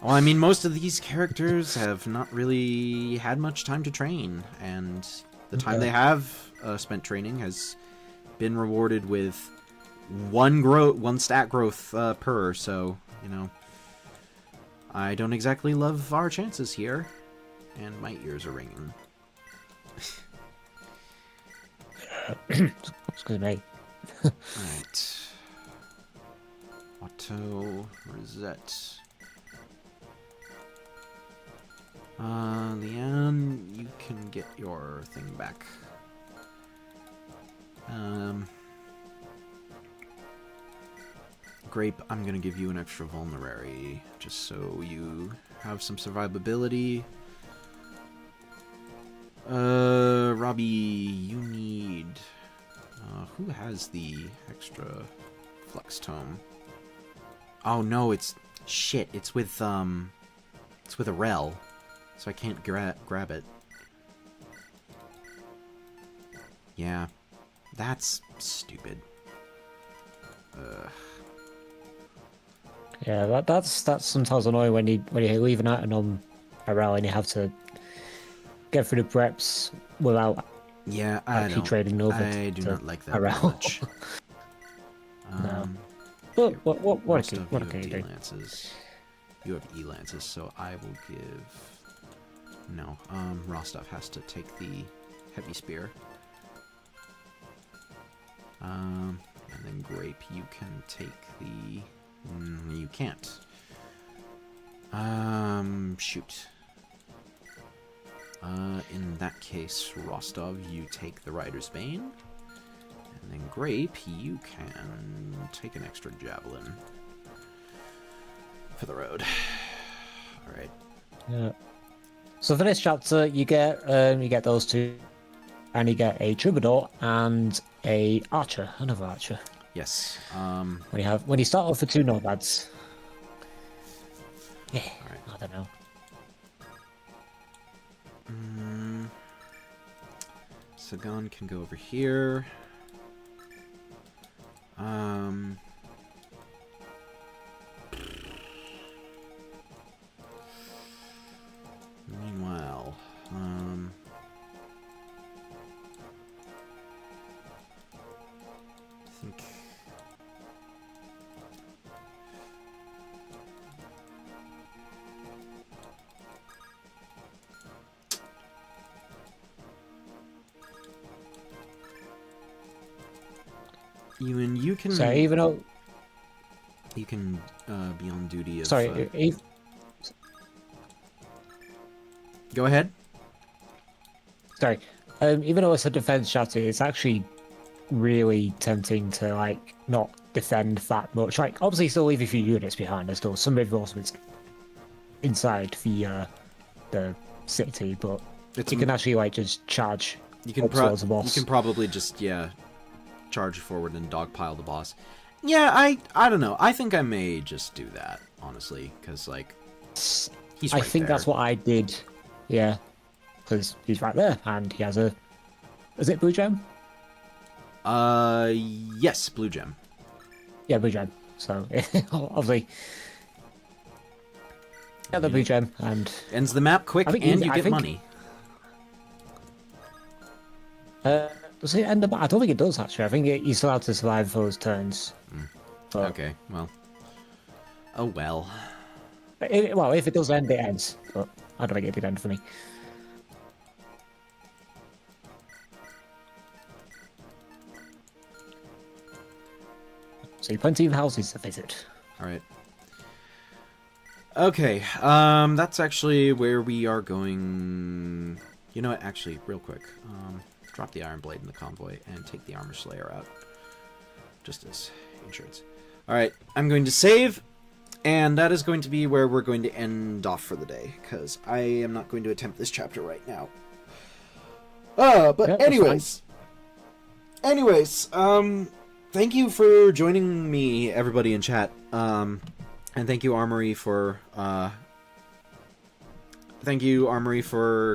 Speaker 1: well, I mean, most of these characters have not really had much time to train, and the time they have spent training has been rewarded with one stat growth per, so, you know, I don't exactly love our chances here, and my ears are ringing.
Speaker 2: Excuse me.
Speaker 1: Alright. Auto Rosette. Leanne, you can get your thing back. Grape, I'm gonna give you an extra vulnerary, just so you have some survivability. Robbie, you need... who has the extra Flux Tome? Oh no, it's... Shit, it's with a rel, so I can't grab it. Yeah, that's stupid.
Speaker 2: Yeah, that's sometimes annoying when you're leaving out an on a rel and you have to get through the preps without
Speaker 1: Yeah, I
Speaker 2: actually trading over.
Speaker 1: I do
Speaker 2: to
Speaker 1: not like that
Speaker 2: a
Speaker 1: very
Speaker 2: rel.
Speaker 1: much.
Speaker 2: No. But what
Speaker 1: Most
Speaker 2: can
Speaker 1: of
Speaker 2: what
Speaker 1: you
Speaker 2: can
Speaker 1: have
Speaker 2: you do?
Speaker 1: D-lances. You have E-lances, so I will give... No, Rostov has to take the heavy spear. And then Grape, you can take the... you can't. Shoot. In that case, Rostov, you take the Rider's Bane. And then Grape, you can take an extra javelin for the road. Alright.
Speaker 2: Yeah. So for this chapter, you get those two, and you get a troubadour and a archer, another archer.
Speaker 1: Yes.
Speaker 2: When you start off with two nomads. Yeah.
Speaker 1: Alright.
Speaker 2: I don't know.
Speaker 1: Sagan can go over here. Meanwhile, I think you can.
Speaker 2: So even though
Speaker 1: You can be on duty.
Speaker 2: sorry,
Speaker 1: Go ahead.
Speaker 2: sorry, even though it's a defense chapter, it's actually really tempting to like not defend that much. Like obviously, still leave a few units behind. There's still some reinforcements inside the city, but
Speaker 1: It's
Speaker 2: you can actually like just charge.
Speaker 1: You can
Speaker 2: up towards the boss.
Speaker 1: You can probably just charge forward and dogpile the boss. Yeah, I don't know. I think I may just do that honestly, because like he's.
Speaker 2: I
Speaker 1: Right
Speaker 2: think
Speaker 1: there.
Speaker 2: that's what I did. Yeah, because he's right there, and he has a. Is it blue gem?
Speaker 1: Yes, blue gem.
Speaker 2: Yeah, blue gem. So obviously, yeah, the blue gem, and
Speaker 1: Ends the map quick,
Speaker 2: I think
Speaker 1: and
Speaker 2: he-
Speaker 1: you
Speaker 2: I
Speaker 1: get
Speaker 2: think-
Speaker 1: money.
Speaker 2: does it end the? I don't think it does actually. I think you still have to survive those turns. But
Speaker 1: Okay, well. Oh well.
Speaker 2: well, if it does end, it ends. But I don't think it did end for me. So plenty of houses to visit.
Speaker 1: All right. Okay, that's actually where we are going. You know what? Actually, real quick, drop the Iron Blade in the convoy and take the Armor Slayer out, just as insurance. All right, I'm going to save, and that is going to be where we're going to end off for the day, because I am not going to attempt this chapter right now. But
Speaker 2: Yep,
Speaker 1: anyways, thank you for joining me, everybody in chat. And thank you, Armory, for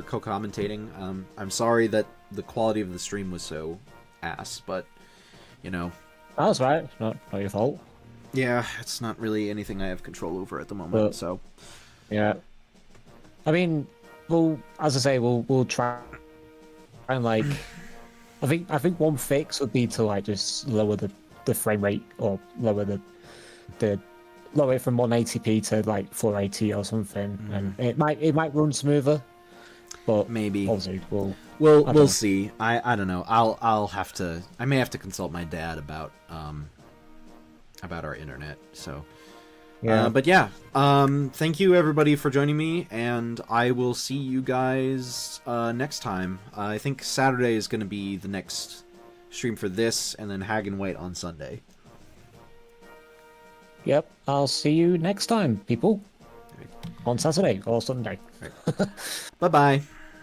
Speaker 1: co-commentating. I'm sorry that the quality of the stream was so ass, but you know,
Speaker 2: That's right. It's not your fault.
Speaker 1: yeah, it's not really anything I have control over at the moment.
Speaker 2: But-
Speaker 1: so
Speaker 2: Yeah. I mean, as I say, we'll try and like. I think one fix would be to like just lower the frame rate or lower the lower it from 180p to like 480 or something, and it might run smoother. But
Speaker 1: maybe
Speaker 2: obviously
Speaker 1: we'll
Speaker 2: don't know.
Speaker 1: see. I don't know. I may have to consult my dad about our internet. So
Speaker 2: Yeah.
Speaker 1: but yeah, thank you everybody for joining me, and I will see you guys next time. I think Saturday is going to be the next stream for this, and then Hag and White on Sunday.
Speaker 2: Yep. I'll see you next time, people. On Saturday or Sunday.
Speaker 1: Bye bye.